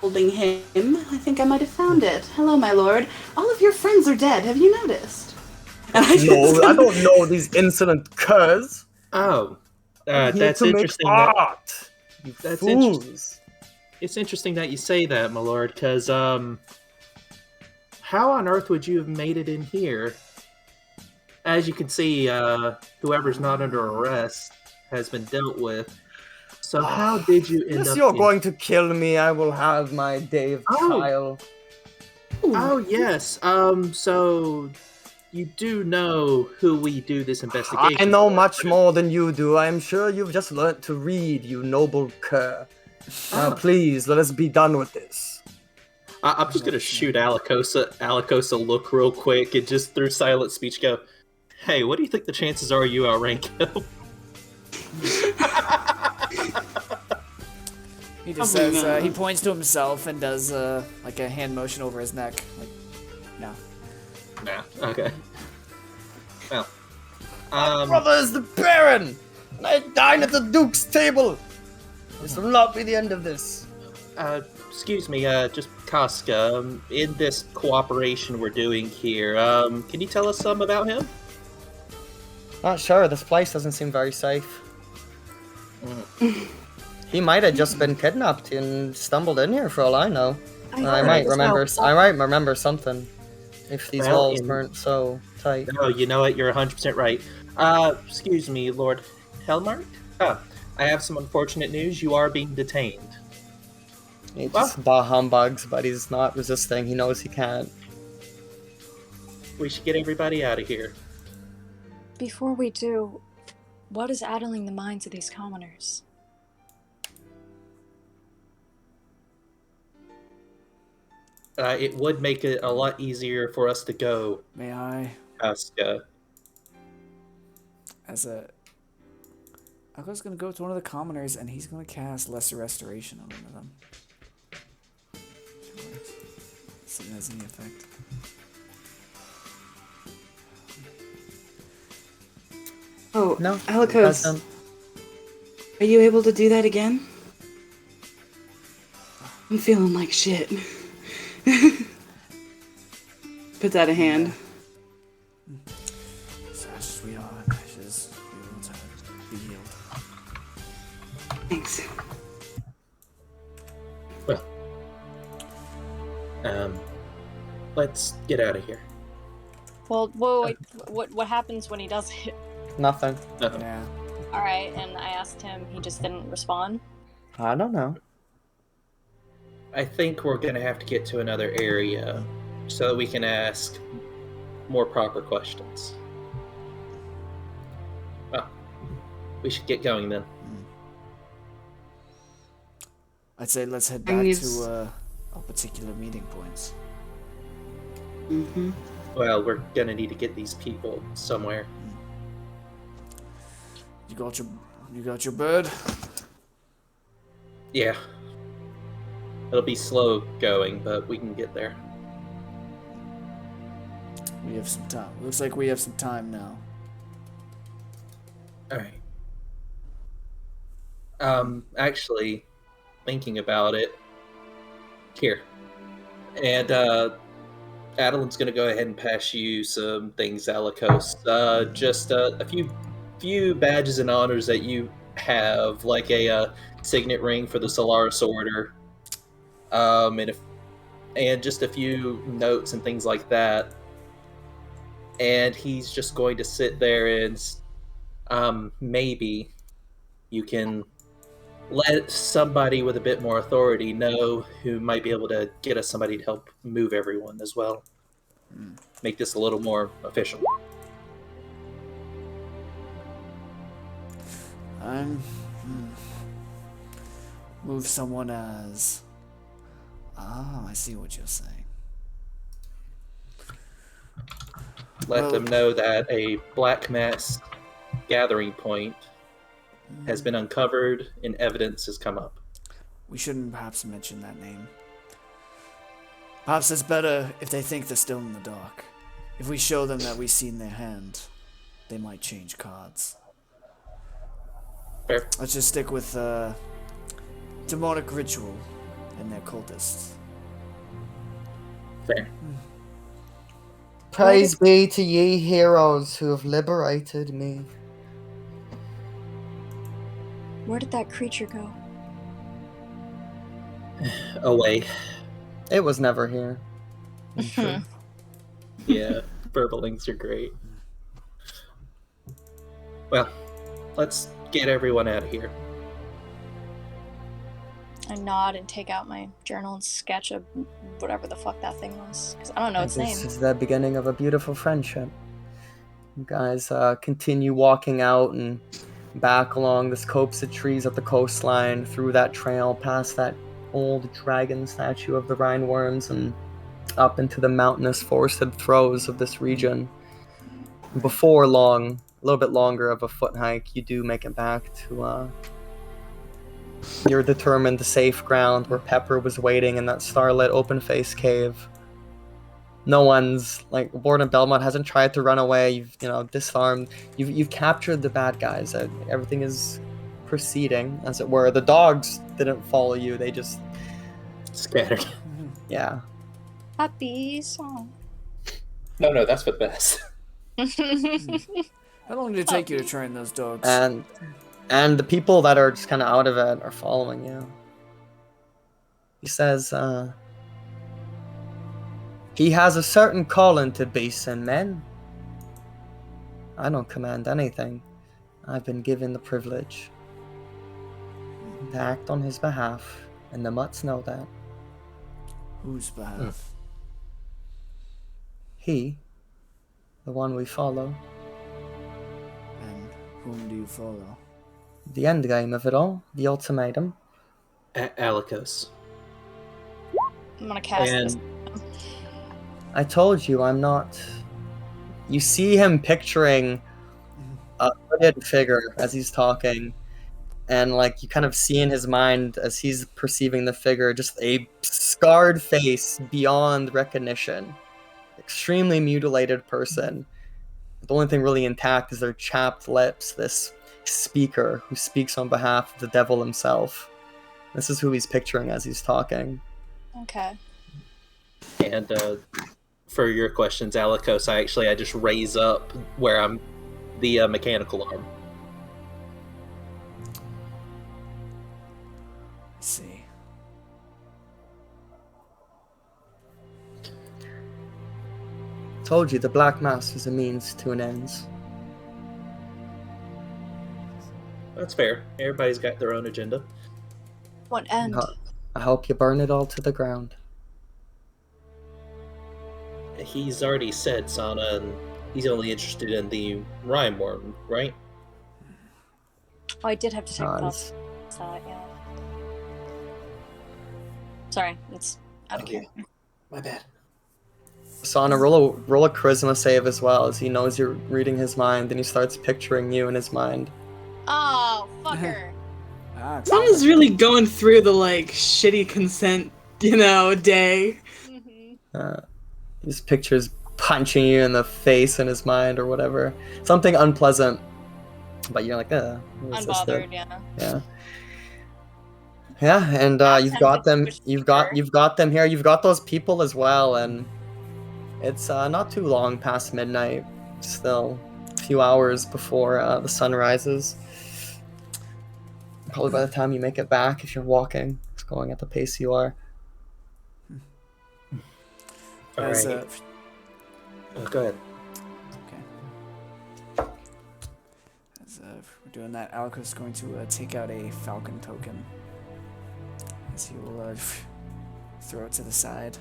holding him. I think I might have found it. Hello, my lord. All of your friends are dead. Have you noticed? And I No, I don't know these insolent curs. Oh, I'm here that's to make interesting. That, art. You That's fools. it's interesting that you say that, my lord, because how on earth would you have made it in here? As you can see, whoever's not under arrest has been dealt with. So how did you end Unless up? you're in- going to kill me, I will have my day of Oh. trial. Oh yes. So you do know who we do this investigation? I know for, much right? more than you do. I am sure you've just learnt to read, you noble cur. Now, please, let us be done with this. I'm just gonna shoot Alakosa look real quick and just through silent speech go, "Hey, what do you think the chances are you outrank him?" He just Probably says, not. he points to himself and does like a hand motion over his neck. Like, no. Nah. Okay. Well. Brother is the Baron, and I dine at the Duke's table. This will not be the end of this. Excuse me, just Casca, in this cooperation we're doing here, can you tell us some about him? Not sure. This place doesn't seem very safe. He might have just been kidnapped and stumbled in here, for all I know. I might remember. I might remember something. If these Well, walls weren't so tight. No, you know what, you're 100% right. Excuse me, Lord Helmark? I have some unfortunate news. You are being detained. He just bah humbugs, but he's not resisting. He knows he can't. We should get everybody out of here. Before we do, what is addling the minds of these commoners? It would make it a lot easier for us to go, May I, Casca. as a Alco's gonna go to one of the commoners and he's gonna cast Lesser Restoration on one of them. See if it has any effect. Oh, No, Alikos, doesn't. are you able to do that again? I'm feeling like shit. Puts out a hand. So ashes we are, ashes we will turn. Be healed. Thanks. Well, let's get out of here. Well, whoa, wait, what happens when he does it? Nothing. Uh-oh. Yeah. All right, and I asked him, he just didn't respond. I don't know. I think we're gonna have to get to another area so that we can ask more proper questions. Well, we should get going then. I'd say let's head I back mean, to our particular meeting points. Mm-hmm. Well, we're gonna need to get these people somewhere. You got your bird? Yeah. It'll be slow going, but we can get there. We have some time. Looks like we have some time now. Alright. Actually, thinking about it, here. And, Adeline's gonna go ahead and pass you some things, Alikos. Just a few badges and honors that you have, like a signet ring for the Solaris Order, and just a few notes and things like that. And he's just going to sit there and maybe you can let somebody with a bit more authority know who might be able to get us somebody to help move everyone as well. Make this a little more official. Move someone as... Ah, I see what you're saying. Let them know that a black mass gathering point has been uncovered and evidence has come up. We shouldn't perhaps mention that name. Perhaps it's better if they think they're still in the dark. If we show them that we've seen their hand, they might change cards. Fair. Let's just stick with demonic ritual and their cultists. Fair. Praise be to ye heroes who have liberated me. Where did that creature go? Away. It was never here. Yeah, burblings are great. Well, let's get everyone out of here. I nod and take out my journal and sketch of whatever the fuck that thing was. Because I don't know its name. This is the beginning of a beautiful friendship. You guys continue walking out and back along this copse of trees up the coastline, through that trail, past that old dragon statue of the Rhine worms, and up into the mountainous forested throes of this region. Before long, a little bit longer of a foot hike, you do make it back to your determined safe ground where Pepper was waiting in that starlit open-faced cave. No one's, like, Lord of Belmont hasn't tried to run away. You've, disarmed. You've captured the bad guys. Everything is proceeding, as it were. The dogs didn't follow you. They just... Scattered. Yeah. Happy song. No, that's for the best. How long did it take you to train those dogs? And the people that are just kind of out of it are following you. He says, he has a certain calling to beasts and men. I don't command anything. I've been given the privilege to act on his behalf, and the mutts know that. Whose behalf? He, the one we follow. And whom do you follow? The end game of it all, the ultimatum. Alikos. I'm gonna cast this. I told you I'm not... You see him picturing a hooded figure as he's talking, and like you kind of see in his mind as he's perceiving the figure just a scarred face beyond recognition, extremely mutilated person. The only thing really intact is their chapped lips, this speaker who speaks on behalf of the devil himself. This is who he's picturing as he's talking. Okay. And for your questions, Alikos, I just raise up where I'm the mechanical arm. Let's see. Told you, the Black Mass is a means to an end. That's fair. Everybody's got their own agenda. What end? I hope you burn it all to the ground. He's already said, Sana, and he's only interested in the rhyme worm, right? Oh, I did have to check Nice. that, yeah. Sorry, it's out of Okay. here. My bad. Sana, roll a charisma save as well, as he knows you're reading his mind, and he starts picturing you in his mind. Oh, fucker. Ah, Someone's really going through the like shitty consent, day. Mm-hmm. He just pictures punching you in the face in his mind or whatever. Something unpleasant. But you're like, what's this Unbothered, then? yeah. Yeah, and you've got them. You've got them here. You've got those people as well, and it's not too long past midnight. Still, a few hours before the sun rises. Probably by the time you make it back, if you're walking, it's going at the pace you are. All As, right. Go ahead. Okay. As we're doing that, Alikos is going to take out a falcon token. As he will throw it to the side.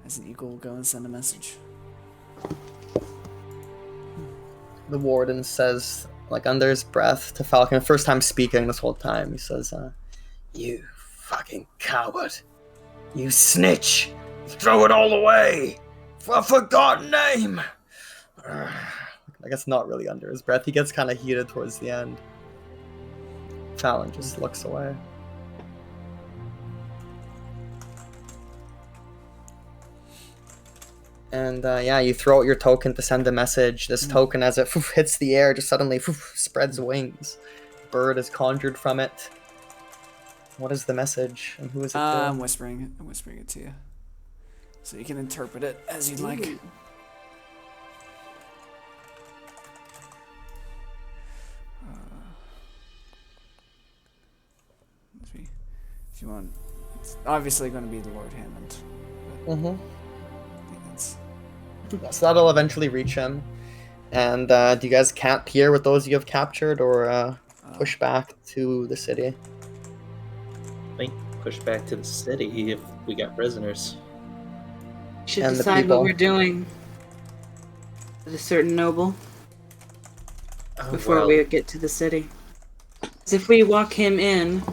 As an eagle will go and send a message. The warden says, like under his breath, to Falcon, first time speaking this whole time, he says, "You fucking coward. You snitch. Throw it all away. For a forgotten name." I guess not really under his breath. He gets kind of heated towards the end. Fallon just looks away. And you throw out your token to send a message. This token, as it hits the air, just suddenly spreads wings. Bird is conjured from it. What is the message, and who is it to? I'm whispering it to you. So you can interpret it as you'd like. If you want, it's obviously going to be the Lord Hammond. Mm-hmm. I think that's... So that'll eventually reach him. And do you guys camp here with those you have captured, or push back to the city? I think push back to the city if we got prisoners. We should And the decide people. what we're doing with a certain noble Oh, before well, we get to the city. 'Cause if we walk him in,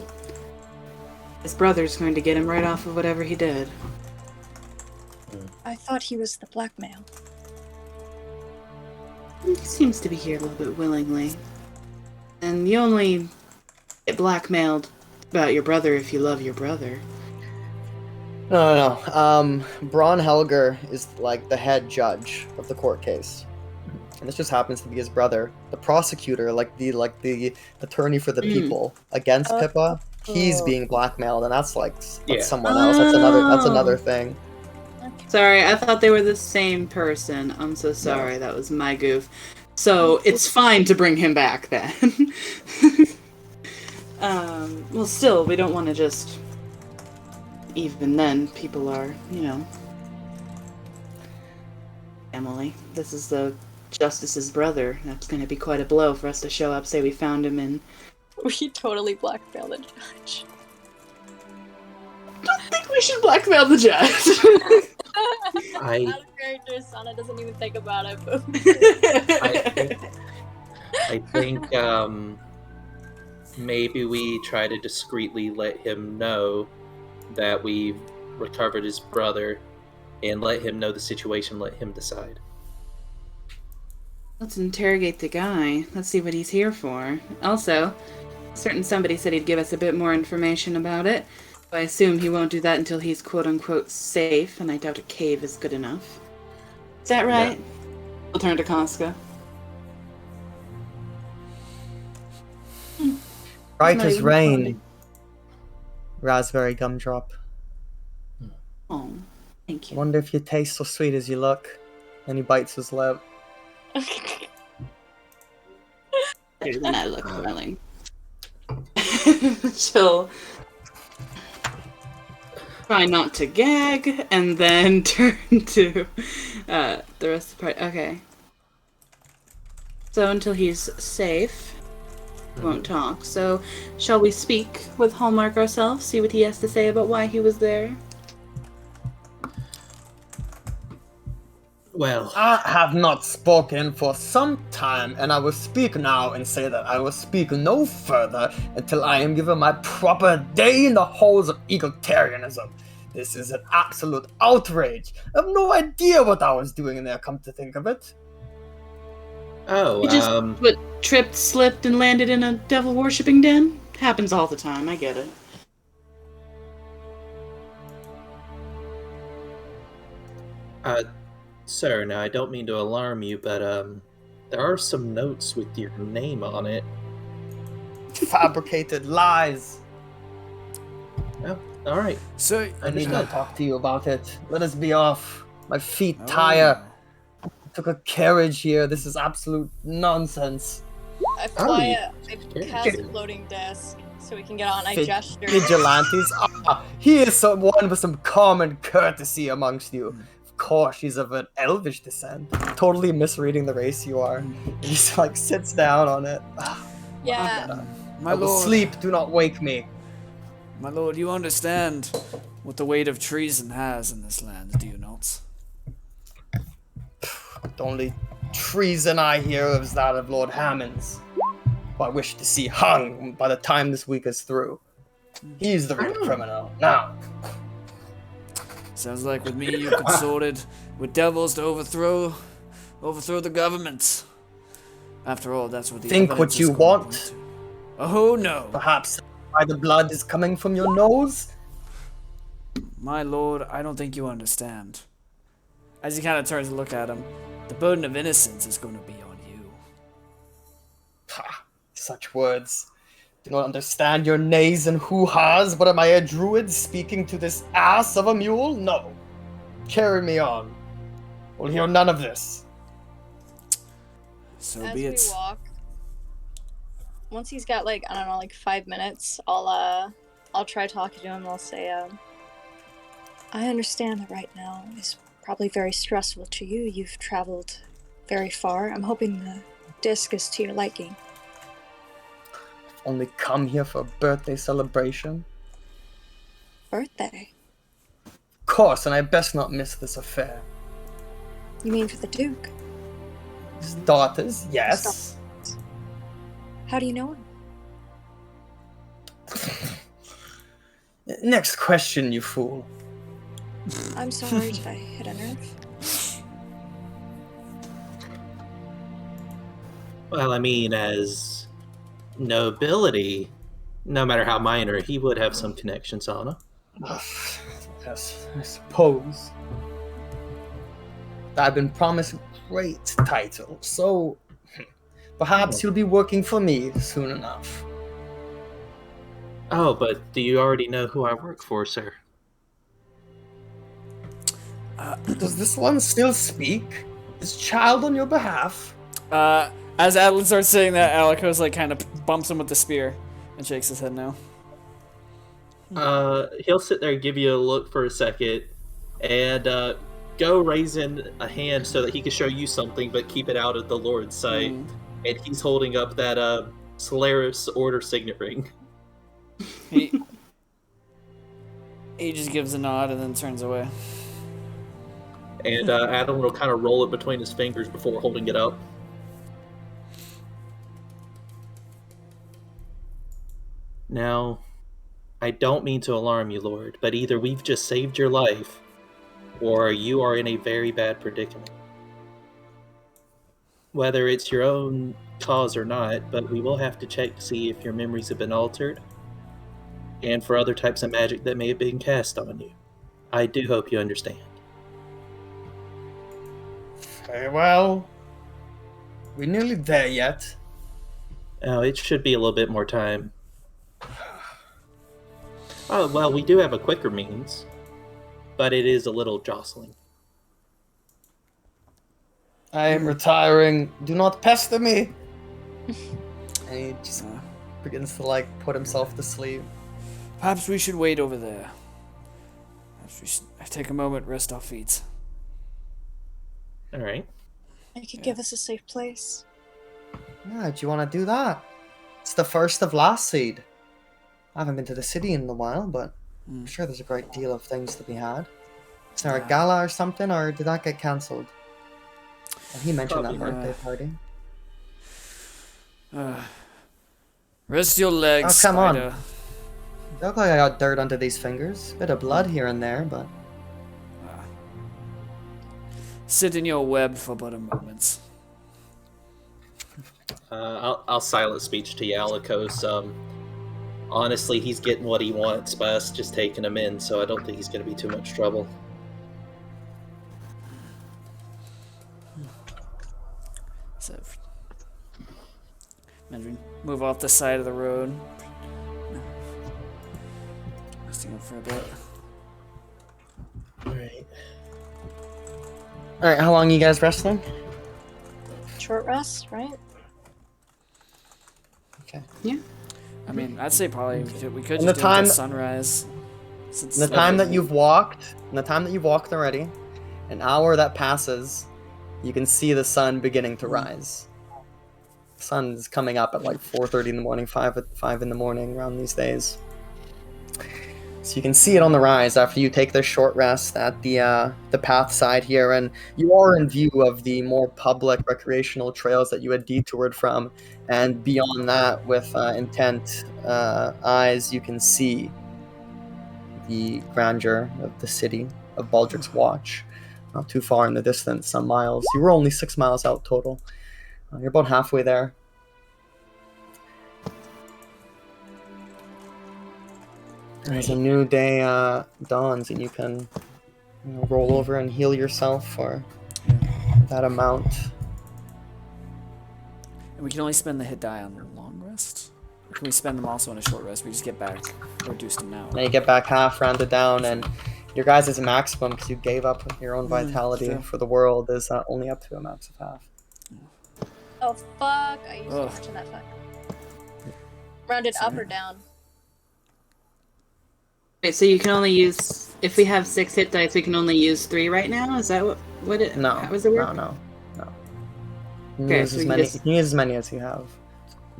his brother's going to get him right off of whatever he did. I thought he was the blackmail. He seems to be here a little bit willingly. And you only get blackmailed about your brother if you love your brother. No. Braun Helger is like the head judge of the court case. And this just happens to be his brother. The prosecutor, like the attorney for the people against Pippa, he's being blackmailed, and that's someone else. That's another thing. Sorry, I thought they were the same person. I'm so sorry, that was my goof. So, it's fine to bring him back then. Well, still, we don't want to just... Even then, people are, Emily, this is the Justice's brother. That's going to be quite a blow for us to show up, say we found him in... We totally blackmailed the judge. I think we should blackmail the judge. I- Out of character, Sana doesn't even think about it. But... I think maybe we try to discreetly let him know that we've recovered his brother and let him know the situation, let him decide. Let's interrogate the guy. Let's see what he's here for. Also, Certain somebody said he'd give us a bit more information about it. I assume he won't do that until he's quote-unquote safe, and I doubt a cave is good enough. Is that right? Yeah. I'll turn to Casca. Right Not as even rain. responding. Raspberry gumdrop. Oh, thank you. Wonder if you taste so sweet as you look. And he bites his lip. Better than I look, darling. She'll try not to gag, and then turn to the rest of the party. Okay. So until he's safe, he won't talk. So shall we speak with Hallmark ourselves, see what he has to say about why he was there? Well, I have not spoken for some time, and I will speak now and say that I will speak no further until I am given my proper day in the halls of egalitarianism. This is an absolute outrage. I have no idea what I was doing in there, come to think of it. You just tripped, slipped, and landed in a devil-worshipping den? Happens all the time, I get it. Sir, now I don't mean to alarm you, but there are some notes with your name on it. Fabricated lies. Oh, all right. So, I need not talk to you about it. Let us be off. My feet Oh. tire. I took a carriage here. This is absolute nonsense. I cast a floating desk so we can get on. I gesture. Vigilantes. He is someone with some common courtesy amongst you. Of course, she's of an elvish descent. Totally misreading the race you are. He just like sits down on it. Yeah. my I will lord, sleep. Do not wake me. my lord, you understand what the weight of treason has in this land, do you not? The only treason I hear of is that of Lord Hammond's, who I wish to see hung by the time this week is through. He's the real criminal. Now, Sounds like with me you consorted with devils to overthrow the government. After all, that's what the think evidence what is you going to want. point to. Oh no, Perhaps why the blood is coming from your nose? my lord, I don't think you understand. As he kind of turns to look at him, the burden of innocence is going to be on you. Ha, such words. Do not understand your nays and hoo-has, but am I a druid speaking to this ass of a mule? No. Carry me on. We'll hear none of this. So As be we it. walk, once he's got like 5 minutes, I'll try talking to him. And I'll say, I understand that right now is probably very stressful to you. You've traveled very far. I'm hoping the disc is to your liking. Only come here for a birthday celebration? Birthday? Of course, and I best not miss this affair. You mean for the Duke? His daughters, yes. How do you know him? Next question, you fool. I'm sorry, did I hit a nerve? Well, I mean, as nobility, no matter how minor, he would have some connections on him. Yes, I suppose. I've been promised a great title, so perhaps he'll be working for me soon enough. Oh, but do you already know who I work for, sir? Does this one still speak? Is child on your behalf? As Adlin starts saying that, Alikos like kind of bumps him with the spear and shakes his head no. He'll sit there and give you a look for a second, and go raising a hand so that he can show you something, but keep it out of the Lord's sight. And he's holding up that Solaris Order signet ring. He just gives a nod and then turns away. And Adam will kind of roll it between his fingers before holding it up. Now, I don't mean to alarm you, Lord, but either we've just saved your life, or you are in a very bad predicament. Whether it's your own cause or not, but we will have to check to see if your memories have been altered and for other types of magic that may have been cast on you. I do hope you understand. Very well. We're nearly there yet. Oh, it should be a little bit more time. Oh, well, we do have a quicker means, but it is a little jostling. I am retiring. Do not pester me. And he just begins to like put himself to sleep. Perhaps we should wait over there. Perhaps we should take a moment, rest our feet. All right. You could give us a safe place. Yeah, do you want to do that? It's the first of last seed. I haven't been to the city in a while, but I'm sure there's a great deal of things to be had. Is there a gala or something, or did that get cancelled? He mentioned that birthday party. Rest your legs, Oh, come on. Spider. You look like I got dirt under these fingers. Bit of blood here and there, but... Sit in your web for but a moment. I'll silent speech to Yalikos. Honestly, he's getting what he wants by us just taking him in, so I don't think he's going to be too much trouble. So, imagine move off the side of the road. Resting up for a bit. Alright. Alright, how long are you guys resting? Short rest, right? Okay. Yeah. I mean, I'd say probably we could And just the do it time- until sunrise. Since In the time that you've walked, already, an hour that passes, you can see the sun beginning to rise. The sun's coming up at like 4:30 in the morning, 5 in the morning around these days. So you can see it on the rise after you take this short rest at the path side here, and you are in view of the more public recreational trails that you had detoured from, and beyond that, with intent eyes, you can see the grandeur of the city of Baldrick's Watch. Not too far in the distance, some miles. You were only 6 miles out total. You're about halfway there. As a new day dawns, and you can roll over and heal yourself for that amount. And we can only spend the hit die on long rest? Or can we spend them also on a short rest? We just get back reduced them now. Now you get back half, rounded down, and your guys' maximum, because you gave up your own vitality sure. for the world, is only up to a max of half. Oh fuck! I used too Ugh. much of that fuck. Rounded up or down? Wait, so you can only use, if we have 6 hit dice, we can only use 3 right now? Is that what it? No, How was it work? no. You Okay, use so as you many. just- You can use as many as you have.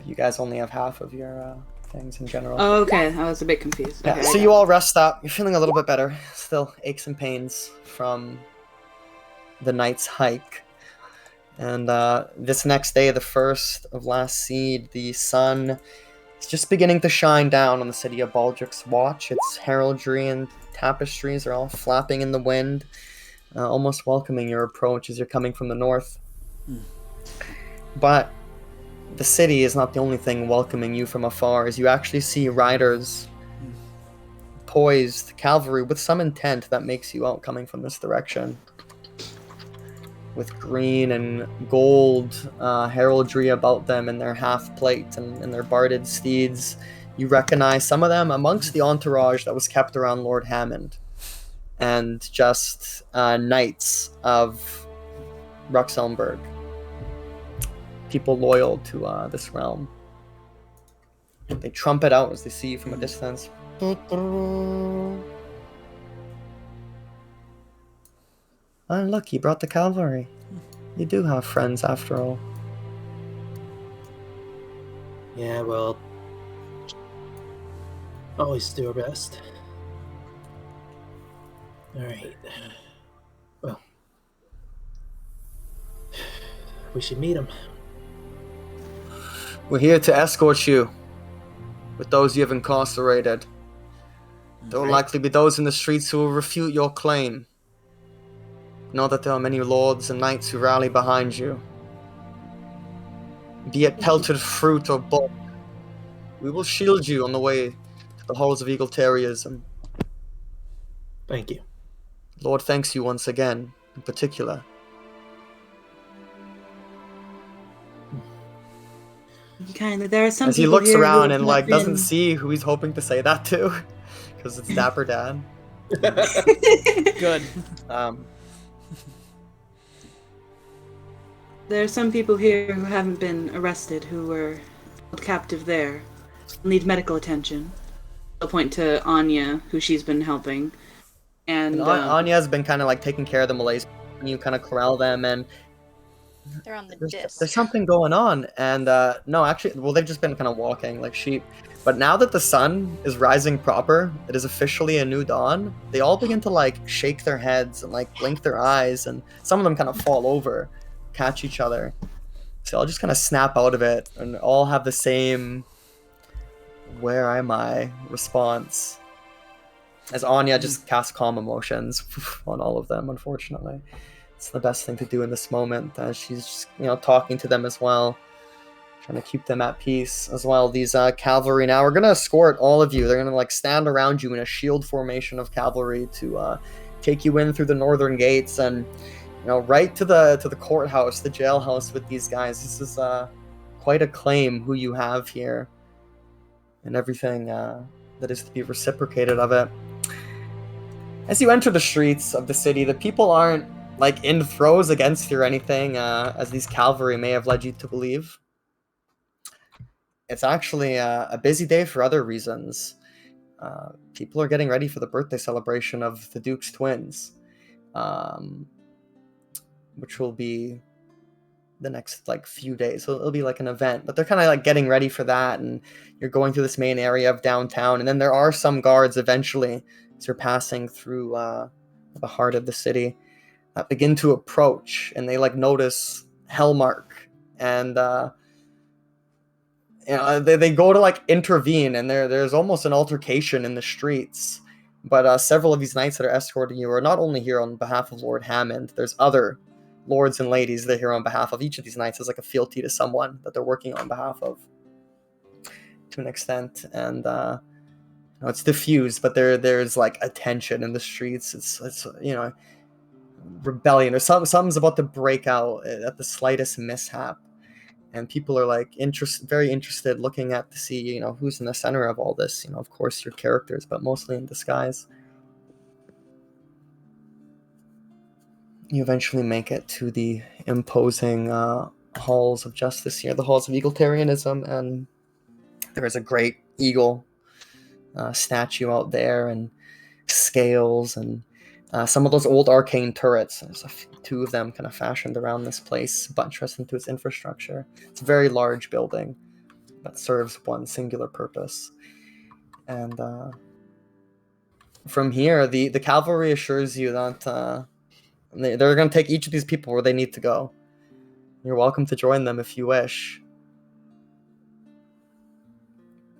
You guys only have half of your things in general. Oh, okay. I was a bit confused. Yeah, Okay, so I you got all rest up. You're feeling a little bit better. Still aches and pains from the night's hike. And this next day, the first of last seed, the sun is just beginning to shine down on the city of Baldrick's Watch. Its heraldry and tapestries are all flapping in the wind, almost welcoming your approach as you're coming from the north. But the city is not the only thing welcoming you from afar, as you actually see riders poised, cavalry with some intent that makes you out coming from this direction. With green and gold heraldry about them in their half plate and their barded steeds. You recognize some of them amongst the entourage that was kept around Lord Hammond. And just knights of Ruxelmberg. People loyal to this realm. They trumpet out as they see you from a distance. Oh, look, you brought the cavalry. You do have friends after all. Yeah, well, always do our best. Alright. Well, we should meet him. We're here to escort you with those you have incarcerated. There will likely be those in the streets who will refute your claim. Know that there are many lords and knights who rally behind you. be it pelted fruit or bulk. We will shield you on the way to the halls of egalitarianism. Thank you. Lord thanks you once again, in particular. There are some As he people looks here who around have and not doesn't been- see who he's hoping to say that to, because it's Dapper Dad. Good. Um, There are some people here who haven't been arrested, who were held captive there. Need medical attention. I'll point to Anya, who she's been helping. And Anya's been kind of like taking care of the Malays. You kind of corral them, and They're on the there's disc. something going on. And no, actually, well, they've just been kind of walking like sheep. But now that the sun is rising proper, it is officially a new dawn. They all begin to like shake their heads and like blink their eyes, and some of them kind of fall over, catch each other. So I'll just kind of snap out of it, and all have the same "Where am I?" response. As Anya just casts calm emotions on all of them, unfortunately. It's the best thing to do in this moment, as she's just, talking to them as well, trying to keep them at peace as well. These cavalry now are going to escort all of you. They're going to like stand around you in a shield formation of cavalry to take you in through the northern gates and right to the courthouse, the jailhouse with these guys. This is quite a claim who you have here, and everything that is to be reciprocated of it. As you enter the streets of the city, the people aren't like in throes against you or anything, as these cavalry may have led you to believe. It's actually a busy day for other reasons. People are getting ready for the birthday celebration of the Duke's twins, which will be the next like few days. So it'll be like an event, but they're kind of like getting ready for that, and you're going through this main area of downtown, and then there are some guards eventually as you're passing through the heart of the city that begin to approach, and they like notice Hellmark, and they go to like intervene, and there's almost an altercation in the streets. But several of these knights that are escorting you are not only here on behalf of Lord Hammond. There's other lords and ladies that are here on behalf of each of these knights as like a fealty to someone that they're working on behalf of, to an extent. And it's diffused, but there's like a tension in the streets. It's rebellion, or something's about to break out at the slightest mishap, and people are like very interested, looking at to see who's in the center of all this. Of course, your characters, but mostly in disguise. You eventually make it to the imposing halls of justice here, the halls of egalitarianism, and there is a great eagle statue out there, and scales, and some of those old arcane turrets. There's two of them kind of fashioned around this place, buttressed into its infrastructure. It's a very large building that serves one singular purpose. And from here, the cavalry assures you that they're going to take each of these people where they need to go. You're welcome to join them if you wish.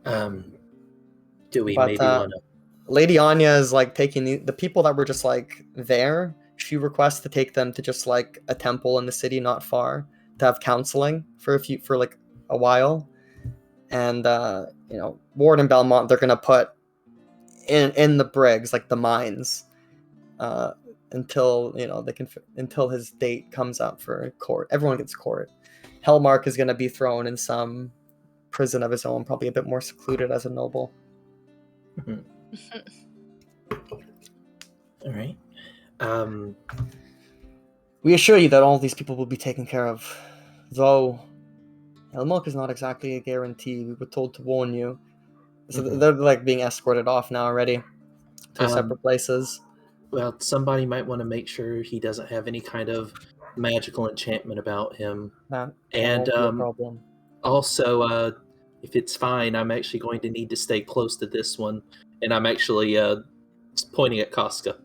Do we maybe want to... Lady Anya is like taking the people that were just like there. She requests to take them to just like a temple in the city not far to have counseling for like a while. And Ward and Belmont, they're gonna put in the brigs, like the mines, until until his date comes up for court. Everyone gets court. Hellmark is gonna be thrown in some prison of his own, probably a bit more secluded as a noble. Mm-hmm. All right. We assure you that all these people will be taken care of, though Hellmark is not exactly a guarantee. We were told to warn you. So they're like being escorted off now already to separate places. Well, somebody might want to make sure he doesn't have any kind of magical enchantment about him. That and won't be a problem. Also, if it's fine, I'm actually going to need to stay close to this one, and I'm actually pointing at Casca.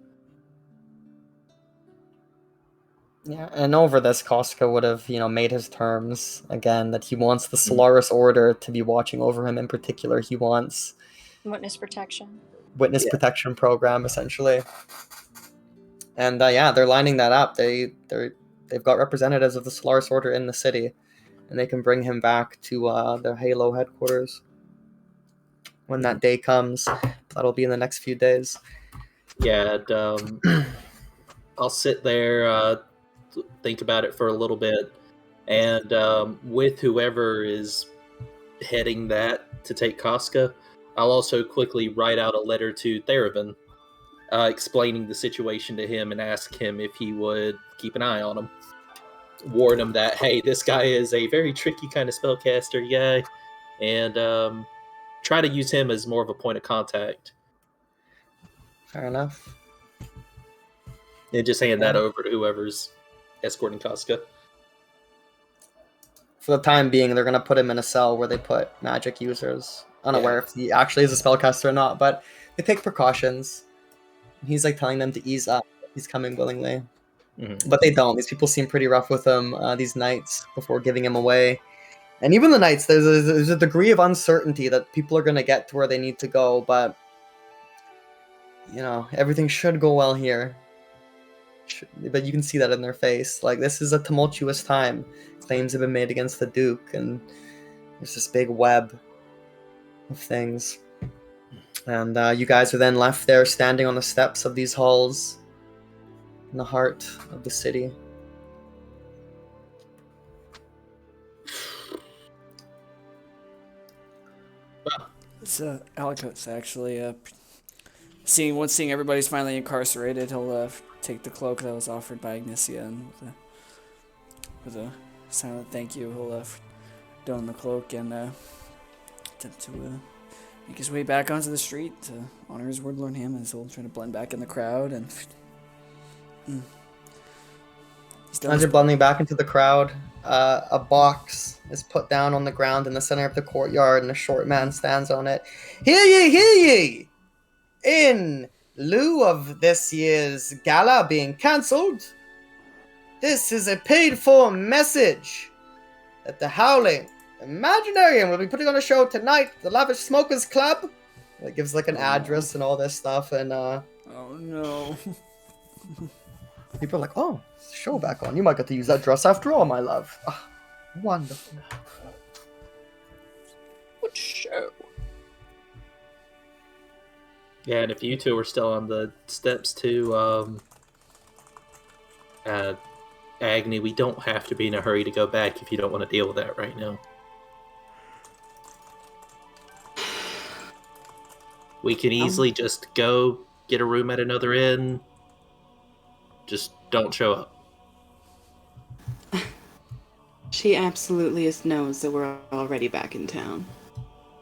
Yeah, and over this, Casca would have, made his terms again, that he wants the Solaris Order to be watching over him. In particular, he wants Witness protection. Protection program, essentially. And they're lining that up. They've got representatives of the Solaris Order in the city. and they can bring him back to the Halo headquarters when that day comes. That'll be in the next few days. Yeah, and, I'll sit there, think about it for a little bit, and with whoever is heading that to take Casca, I'll also quickly write out a letter to Theravin, explaining the situation to him and ask him if he would keep an eye on him. Warn him that, hey, this guy is a very tricky kind of spellcaster guy, and try to use him as more of a point of contact. Fair enough. And just hand that over to whoever's escorting Casca. For the time being, they're going to put him in a cell where they put magic users. Unaware if he actually is a spellcaster or not, but they take precautions. He's like telling them to ease up. He's coming willingly. Mm-hmm. But they don't. These people seem pretty rough with him these nights before giving him away. And even the nights, there's a degree of uncertainty that people are going to get to where they need to go, but you know, everything should go well here. But you can see that in their face. Like, this is a tumultuous time. Claims have been made against the Duke, and there's this big web of things. And you guys are then left there standing on the steps of these halls in the heart of the city. It's Alikos actually. Seeing everybody's finally incarcerated, he'll take the cloak that was offered by Ignicia, and with a silent thank you, he'll don the cloak and attempt to make his way back onto the street to honor his word, Lord Hammond. He'll try to blend back in the crowd, and as you're blending back into the crowd, a box is put down on the ground in the center of the courtyard, and a short man stands on it. Hear ye, hear ye! In lieu of this year's gala being cancelled, this is a paid-for message that the Howling Imaginarium will be putting on a show tonight at the Lavish Smokers Club. It gives like an address and all this stuff, and oh no. people are like, oh, it's a show back on. You might get to use that dress after all, my love. Ah, wonderful. What show? Yeah, and if you two are still on the steps to Agni, we don't have to be in a hurry to go back if you don't want to deal with that right now. We can easily just go get a room at another inn. Just don't show up. She absolutely knows that we're already back in town.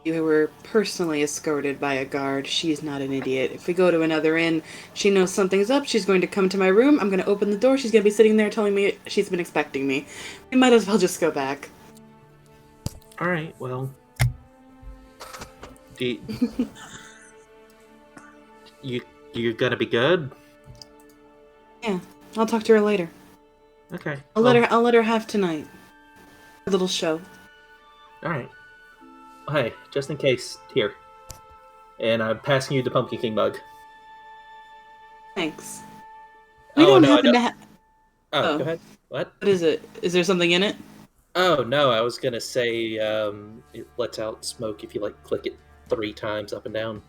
You were personally escorted by a guard. She's not an idiot. If we go to another inn, she knows something's up. She's going to come to my room. I'm going to open the door. She's going to be sitting there telling me she's been expecting me. We might as well just go back. All right, well, you're gonna be good. Yeah, I'll talk to her later. Okay. I'll let her have tonight. A little show. All right. Hey, just in case, here. And I'm passing you the Pumpkin King mug. Thanps. We don't happen to have... Oh, go ahead. What? What is it? Is there something in it? Oh, no, I was gonna say, it lets out smoke if you, like, click it 3 times up and down.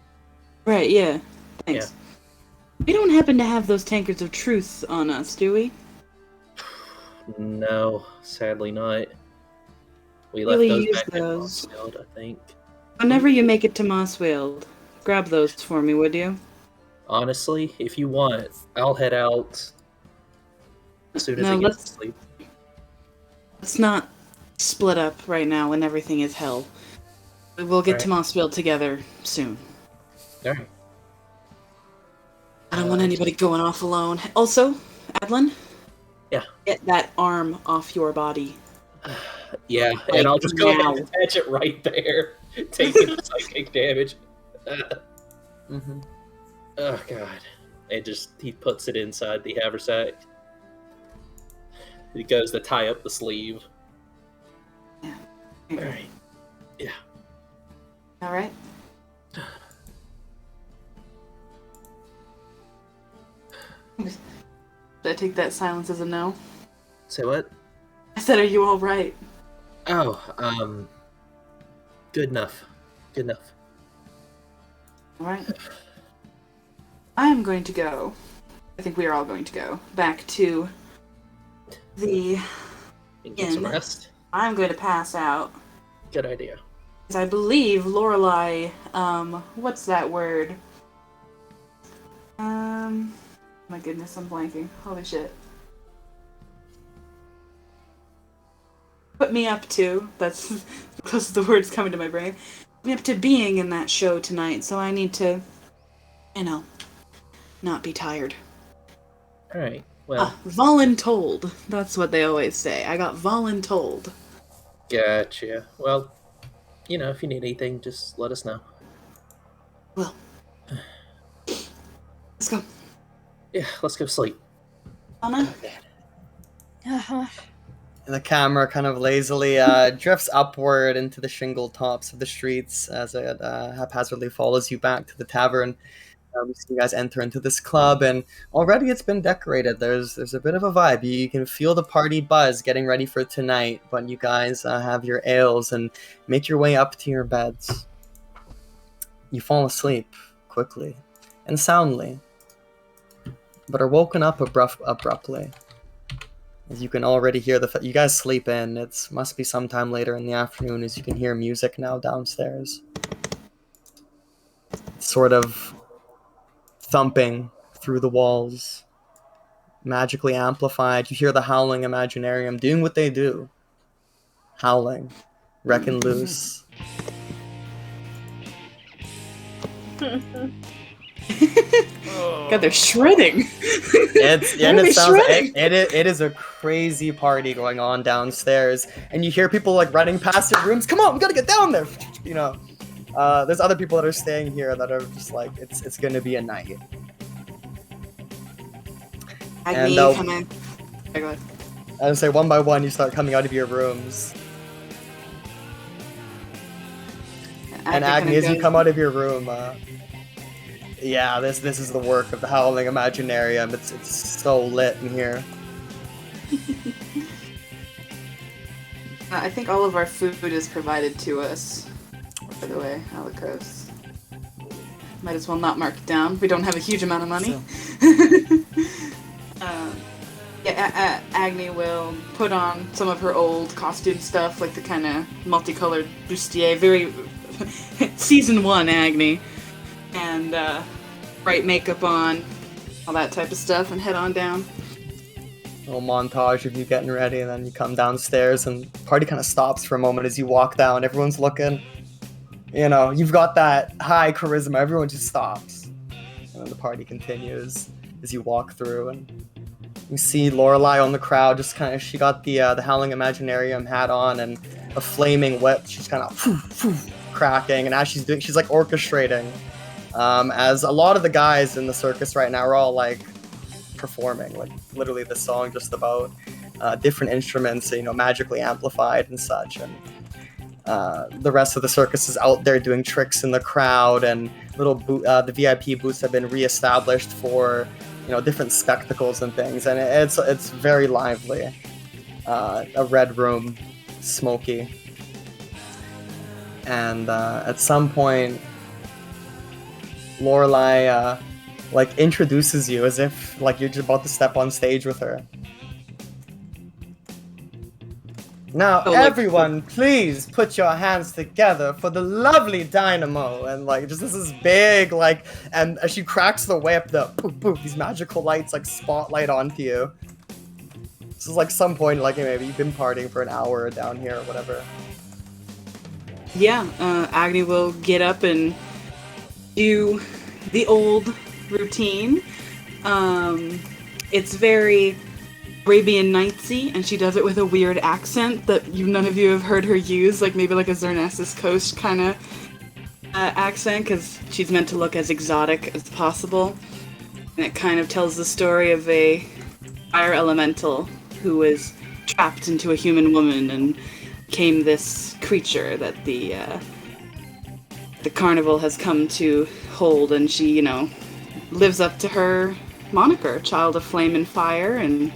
Right, yeah. Thanks. Yeah. We don't happen to have those tankards of truth on us, do we? No, sadly not. We Really left those use back in those. Mossfield, I think. Whenever you make it to Mossfield, grab those for me, would you? Honestly, if you want, I'll head out as soon as I get to sleep. Let's not split up right now when everything is hell. We'll get to Mossfield together soon. Alright. I don't want anybody going off alone. Also, Adlin? Yeah. Get that arm off your body. Yeah, Like, and I'll just go ahead now. and attach it right there, taking psychic damage. Mm-hmm. Oh god! And he puts it inside the haversack. He goes to tie up the sleeve. Yeah. All right. Yeah. All right. Did I take that silence as a no? Say what? I said, are you all right? Oh, good enough. Good enough. Alright. I am going to go. I think we are all going to go back to the And get some inn. rest. I'm going to pass out. Good idea. 'Cause I believe Lorelai, what's that word? My goodness, I'm blanking. Holy shit. Put me up to, that's the closest the words coming to my brain. Put me up to being in that show tonight, so I need to, not be tired. Alright, well, Voluntold. That's what they always say. I got voluntold. gotcha. Well, if you need anything, just let us know. Well, let's go. Yeah, let's go sleep. Anna? Uh-huh. And the camera kind of lazily drifts upward into the shingle tops of the streets as it haphazardly follows you back to the tavern. We see you guys enter into this club, and already it's been decorated. There's a bit of a vibe. You can feel the party buzz getting ready for tonight, but you guys have your ales and make your way up to your beds. You fall asleep quickly and soundly, but are woken up abruptly. As you can already hear you guys sleep in. It must be sometime later in the afternoon, as you can hear music now downstairs. Sort of thumping through the walls, magically amplified. You hear the Howling Imaginarium doing what they do. Howling. Wrecking loose. God, they're shredding. It is a crazy party going on downstairs, and you hear people like running past your rooms. Come on, we gotta get down there. There's other people that are staying here that are just like, it's gonna be a night. Agni, come in. Okay, go ahead. I would say one by one you start coming out of your rooms. And Agni, as you come out of your room, this is the work of the Howling Imaginarium. It's so lit in here. I think all of our food is provided to us. By the way, Alikos. Might as well not mark it down. We don't have a huge amount of money. Agni will put on some of her old costume stuff, like the kind of multicolored bustier, very season 1 Agni, and bright makeup on, all that type of stuff, and head on down. Little montage of you getting ready, and then you come downstairs, and the party kind of stops for a moment as you walk down. Everyone's looking. You've got that high charisma. Everyone just stops, and then the party continues as you walk through, and you see Lorelai on the crowd. Just kind of, she got the Howling Imaginarium hat on and a flaming whip. She's kind of cracking, and as she's doing, she's like orchestrating. As a lot of the guys in the circus right now are all like performing, like literally the song just about different instruments, magically amplified and such. And the rest of the circus is out there doing tricks in the crowd, and the VIP booths have been reestablished for different spectacles and things, and it's very lively. A red room, smoky, and at some point, Lorelai introduces you as if you're just about to step on stage with her. Now, everyone, please put your hands together for the lovely Dynamo. And just this is big, and as she cracks the whip, poof, poof, these magical lights spotlight onto you. This is some point, maybe you've been partying for an hour down here or whatever. Yeah, Agni will get up and do the old routine. It's very Arabian Nightsy, and she does it with a weird accent that none of you have heard her use, maybe a Zernessus Coast kind of accent, because she's meant to look as exotic as possible. And it kind of tells the story of a fire elemental who was trapped into a human woman and became this creature that the carnival has come to hold, and she, lives up to her moniker, Child of Flame and Fire, and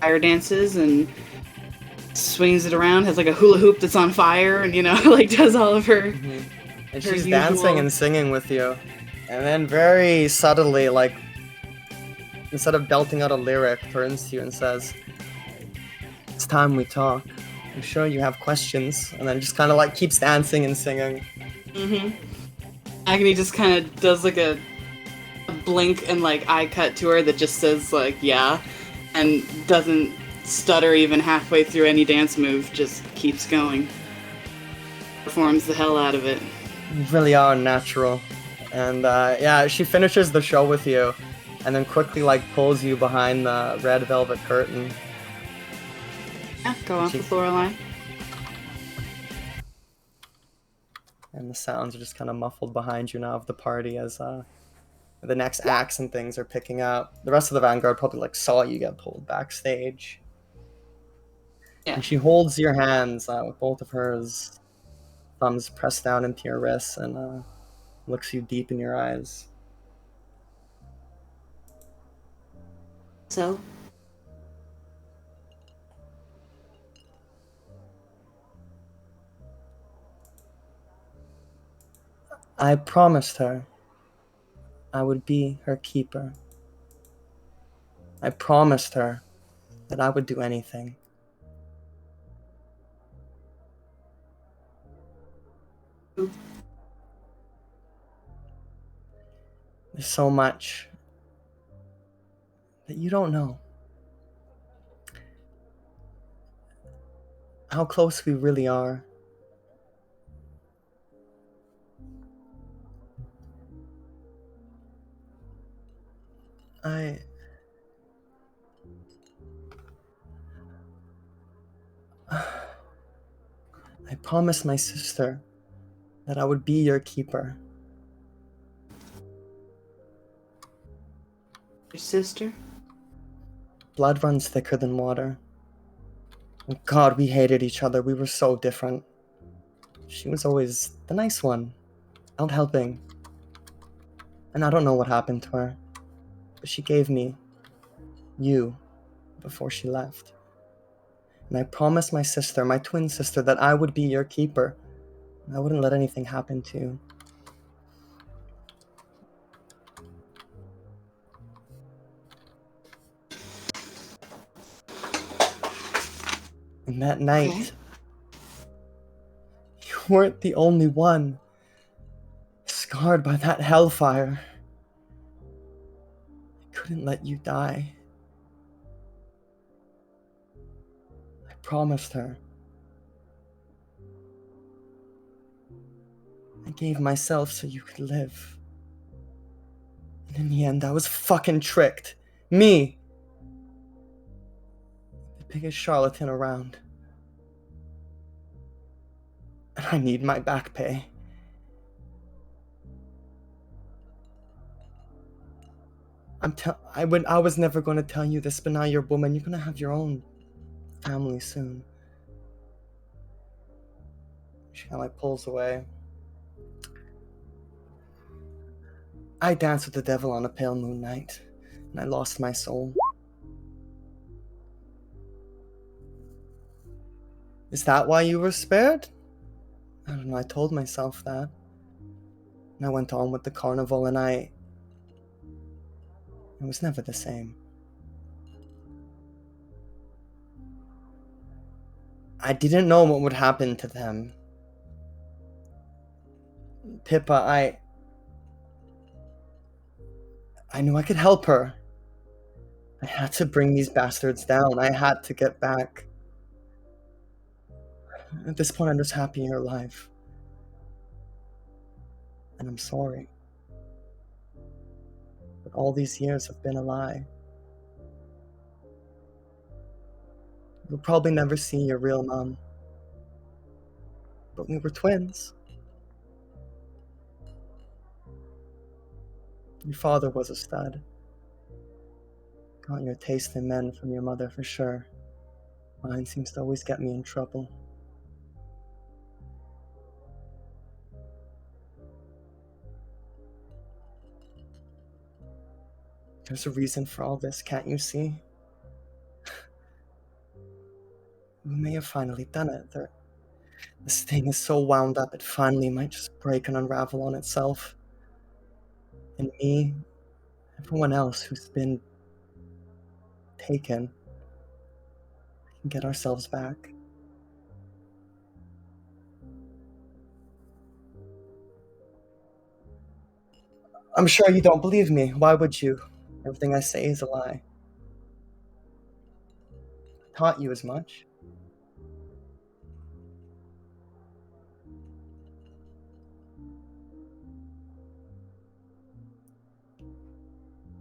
fire dances and swings it around, has like a hula hoop that's on fire, and like does all of her. And Her she's usual- dancing and singing with you. And then very subtly, like, instead of belting out a lyric, turns to you and says, "It's time we talk. I'm sure you have questions." And then just kind of like keeps dancing and singing. Agony just kind of does like a blink and like eye cut to her that just says like yeah, and doesn't stutter even halfway through any dance move, just keeps going. Performs the hell out of it. You really are natural. And yeah, she finishes the show with you and then quickly like pulls you behind the red velvet curtain. Yeah, go off with Lorelai. And the sounds are just kind of muffled behind you now of the party as the next acts and things are picking up. The rest of the Vanguard probably like saw you get pulled backstage. Yeah. And she holds your hands with both of hers thumbs pressed down into your wrists and looks you deep in your eyes. So? I promised her I would be her keeper. I promised her that I would do anything. There's so much that you don't know. How close we really are. I promised my sister that I would be your keeper. Your sister? Blood runs thicker than water. Oh God, we hated each other. We were so different. She was always the nice one, out helping. And I don't know what happened to her, but she gave me you before she left. And I promised my sister, my twin sister, that I would be your keeper. And I wouldn't let anything happen to you. And that night, you weren't the only one scarred by that hellfire. I couldn't let you die. I promised her. I gave myself so you could live. And in the end, I was fucking tricked. Me! The biggest charlatan around. And I need my back pay. I was never going to tell you this, but now you're a woman. You're going to have your own family soon. She kind of like pulls away. I danced with the devil on a pale moon night, and I lost my soul. Is that why you were spared? I don't know, I told myself that. And I went on with the carnival, and it was never the same. I didn't know what would happen to them. Pippa, I knew I could help her. I had to bring these bastards down. I had to get back. At this point, I'm just happy you're alive. And I'm sorry. But all these years have been a lie. You'll probably never see your real mom. But we were twins. Your father was a stud. Got your taste in men from your mother for sure. Mine seems to always get me in trouble. There's a reason for all this, can't you see? we may have finally done it. This thing is so wound up, it finally might just break and unravel on itself. And me, everyone else who's been taken, we can get ourselves back. I'm sure you don't believe me. Why would you? Everything I say is a lie. I taught you as much.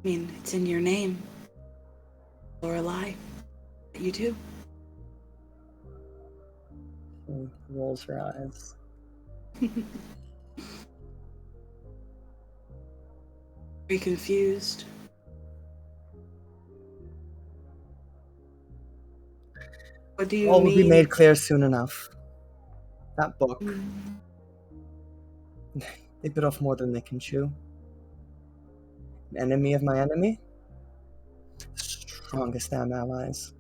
I mean, it's in your name. Lorelei. You too. She rolls her eyes. Are you confused? What do you All will be mean? made clear soon enough. That book, they bit off more than they can chew. An enemy of my enemy? The strongest damn allies.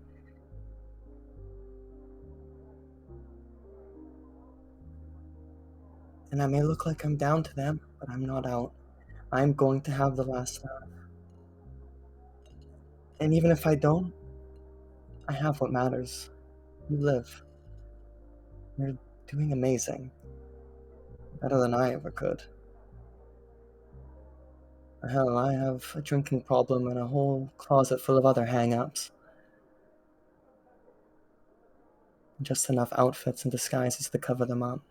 And I may look like I'm down to them, but I'm not out. I'm going to have the last laugh. And even if I don't, I have what matters. You live. You're doing amazing. Better than I ever could. Hell, I have a drinking problem and a whole closet full of other hang-ups. Just enough outfits and disguises to cover them up.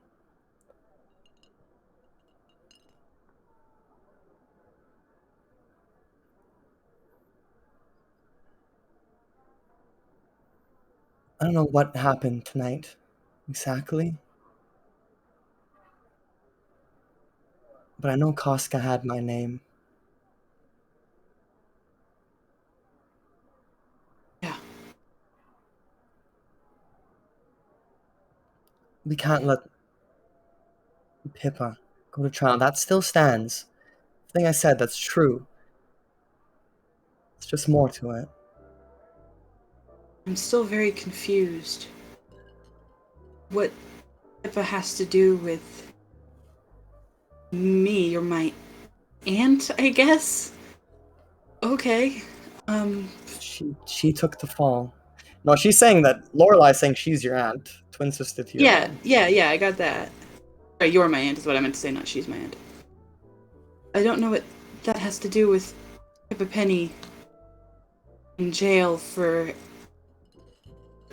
I don't know what happened tonight, exactly. But I know Koska had my name. Yeah. We can't let Pippa go to trial. That still stands. The thing I said, that's true. It's just more to it. I'm still very confused. What Pippa has to do with me or my aunt, I guess? Okay. She took the fall. No, she's saying that Lorelai's saying she's your aunt, twin sister to your Yeah, mom. yeah, I got that. Sorry, you're my aunt is what I meant to say, not she's my aunt. I don't know what that has to do with Pippa Penny in jail for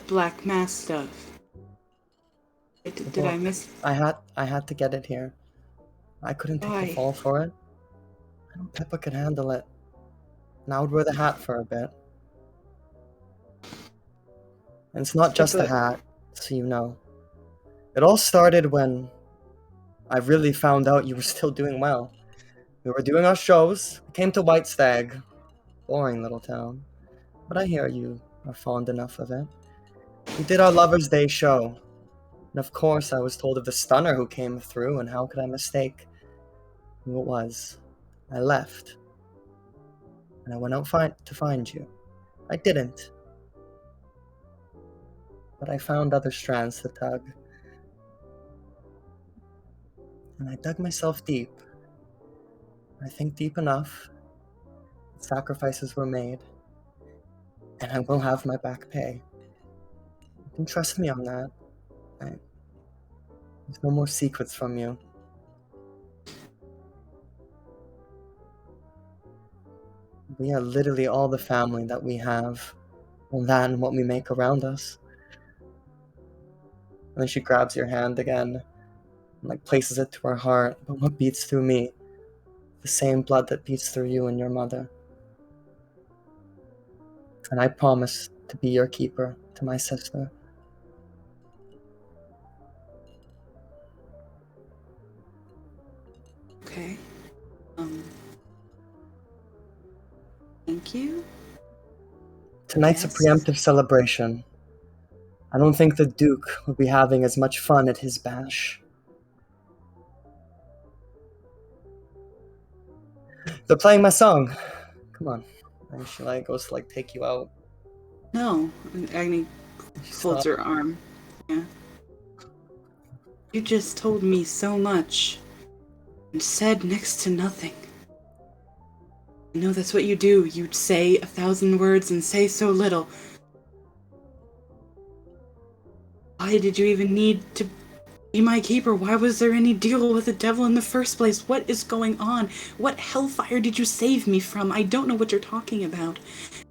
Black Mass stuff. Did I miss? I had to get it here. I couldn't take the Why? fall for it. I know Pippa could handle it. And I would wear the hat for a bit. And it's not just the Pippa- hat, so you know. It all started when I really found out you were still doing well. We were doing our shows. We came to White Stag. Boring little town. But I hear you are fond enough of it. We did our Lover's Day show. And of course I was told of the stunner who came through, and how could I mistake who it was? I left. And I went out to find you. I didn't. But I found other strands to tug. And I dug myself deep. I think deep enough. Sacrifices were made. And I will have my back pay. You can trust me on that. There's no more secrets from you. We are literally all the family that we have. Well, that and what we make around us. And then she grabs your hand again and places it to her heart. But what beats through me? The same blood that beats through you and your mother. And I promise to be your keeper to my sister. Okay. Thank you. Tonight's Yes. a preemptive celebration. I don't think the Duke will be having as much fun at his bash. They're playing my song. Come on. And she goes to take you out. No, I mean, Folds her arm. Yeah. You just told me so much and said next to nothing. I know that's what you do. You'd say 1,000 words and say so little. Why did you even need to be my keeper? Why was there any deal with the devil in the first place? What is going on? What hellfire did you save me from? I don't know what you're talking about.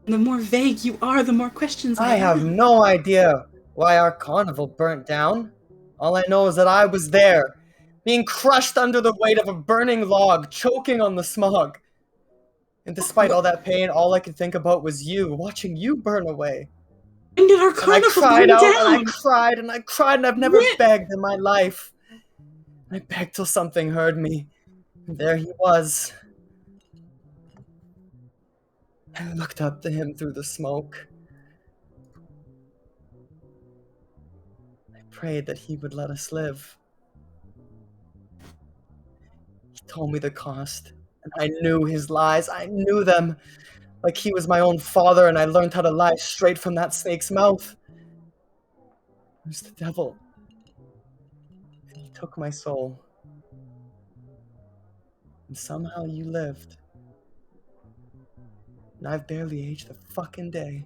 And the more vague you are, the more questions I have no idea why our carnival burnt down. All I know is that I was there, being crushed under the weight of a burning log, choking on the smog. And despite all that pain, all I could think about was you, watching you burn away. When did our carnival burn down? And I cried and I cried, and I've never begged in my life. I begged till something heard me. And there he was. I looked up to him through the smoke. I prayed that he would let us live. He told me the cost, and I knew his lies. I knew them. Like he was my own father, and I learned how to lie straight from that snake's mouth. It was the devil. And he took my soul. And somehow you lived. And I've barely aged a fucking day.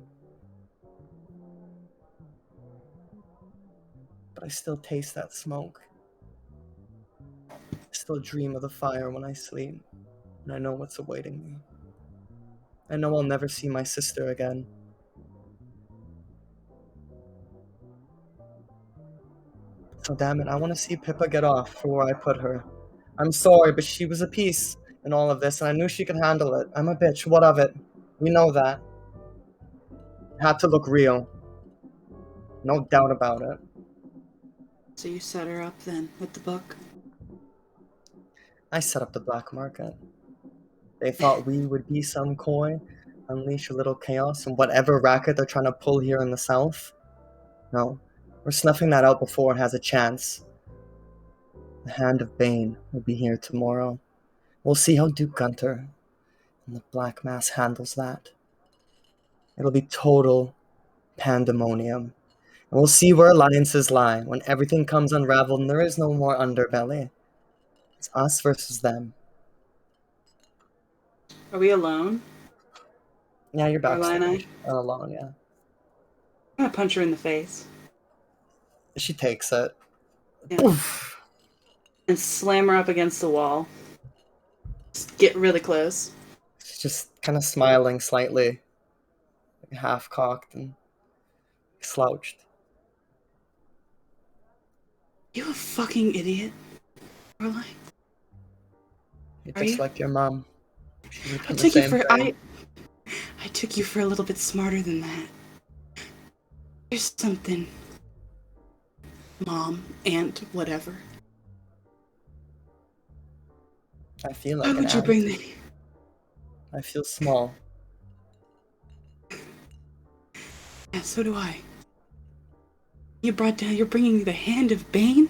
But I still taste that smoke. I still dream of the fire when I sleep. And I know what's awaiting me. I know I'll never see my sister again. So damn it, I want to see Pippa get off for where I put her. I'm sorry, but she was a piece in all of this, and I knew she could handle it. I'm a bitch, what of it? We know that. It had to look real. No doubt about it. So you set her up then, with the book? I set up the black market. They thought we would be some coin, unleash a little chaos in whatever racket they're trying to pull here in the south. No, we're snuffing that out before it has a chance. The Hand of Bane will be here tomorrow. We'll see how Duke Gunter and the Black Mass handles that. It'll be total pandemonium. And we'll see where alliances lie when everything comes unraveled and there is no more underbelly. It's us versus them. Are we alone? Yeah, you're back. Alone, yeah. I'm gonna punch her in the face. She takes it. Yeah. And slam her up against the wall. Just get really close. She's just kind of smiling slightly. Like half-cocked and slouched. You a fucking idiot, Caroline? You're just like your mom. I took you for I took you for a little bit smarter than that. There's something, mom, aunt, whatever. I feel like Why would you bring that? I feel small. Yeah, so do I. You're bringing the Hand of Bane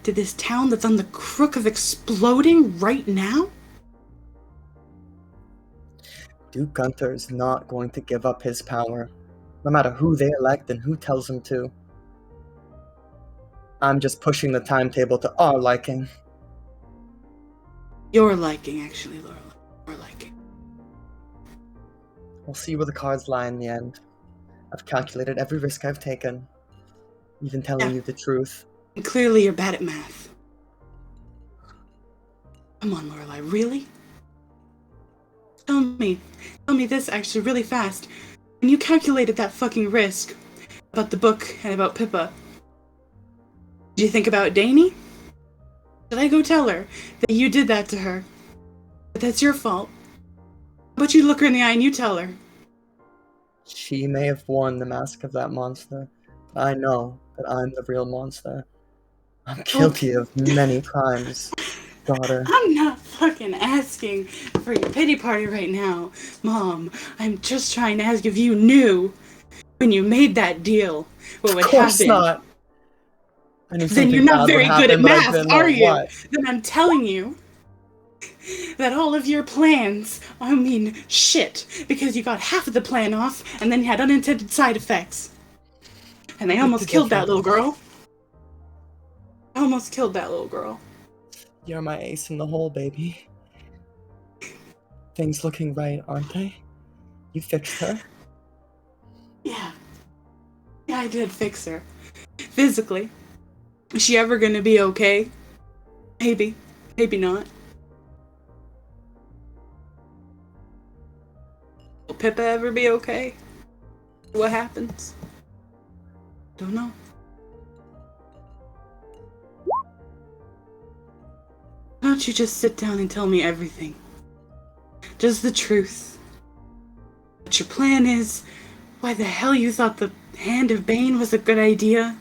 to this town that's on the crook of exploding right now? Duke Gunter is not going to give up his power, no matter who they elect and who tells him to. I'm just pushing the timetable to our liking. Your liking, actually, Laura. Your liking. We'll see where the cards lie in the end. I've calculated every risk I've taken, even telling you the truth. And clearly you're bad at math. Come on, Lorelai, really? Tell me this actually really fast. When you calculated that fucking risk about the book and about Pippa, did you think about Dani? Did I go tell her that you did that to her? That that's your fault? How about you look her in the eye and you tell her? She may have worn the mask of that monster, but I know that I'm the real monster. I'm guilty of many crimes, daughter. I'm not fucking asking for your pity party right now, Mom. I'm just trying to ask if you knew when you made that deal what would happen. Of course not. Then you're not very good at math, are you? Then I'm telling you that all of your plans, I mean, shit, because you got half of the plan off and then you had unintended side effects. And I almost killed that little girl. I almost killed that little girl. You're my ace in the hole, baby. Things looking right, aren't they? You fixed her? Yeah. Yeah, I did fix her. Physically. Is she ever gonna be okay? Maybe. Maybe not. Will Pippa ever be okay? What happens? Don't know. Why don't you just sit down and tell me everything? Just the truth. What your plan is, why the hell you thought the Hand of Bane was a good idea?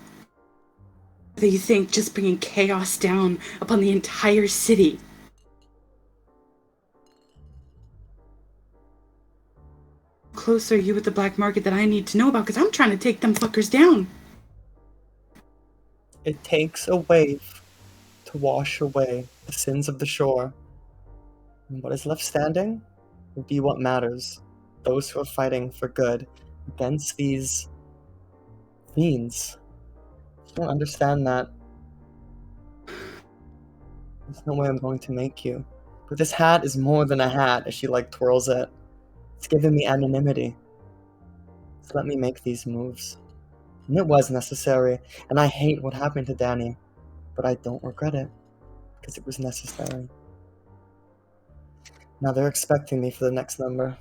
Whether you think just bringing chaos down upon the entire city. How close are you with the black market that I need to know about? Because I'm trying to take them fuckers down. It takes a wave to wash away the sins of the shore. And what is left standing will be what matters. Those who are fighting for good against these fiends. You don't understand that. There's no way I'm going to make you. But this hat is more than a hat as she twirls it. It's giving me anonymity. Just let me make these moves. And it was necessary, and I hate what happened to Danny, but I don't regret it, because it was necessary. Now they're expecting me for the next number.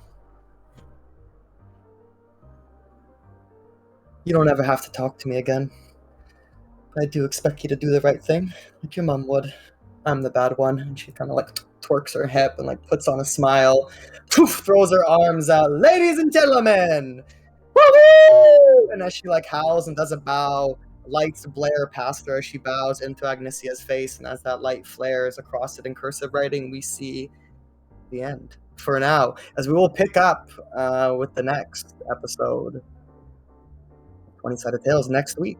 You don't ever have to talk to me again. But I do expect you to do the right thing, like your mom would. I'm the bad one. And she kind of twerks her hip and puts on a smile. Poof, throws her arms out. Ladies and gentlemen! Woo! And as she howls and does a bow, lights blare past her as she bows into Agnesia's face. And as that light flares across it in cursive writing, we see the end. For now, as we will pick up with the next episode of 20 Sided Tales next week.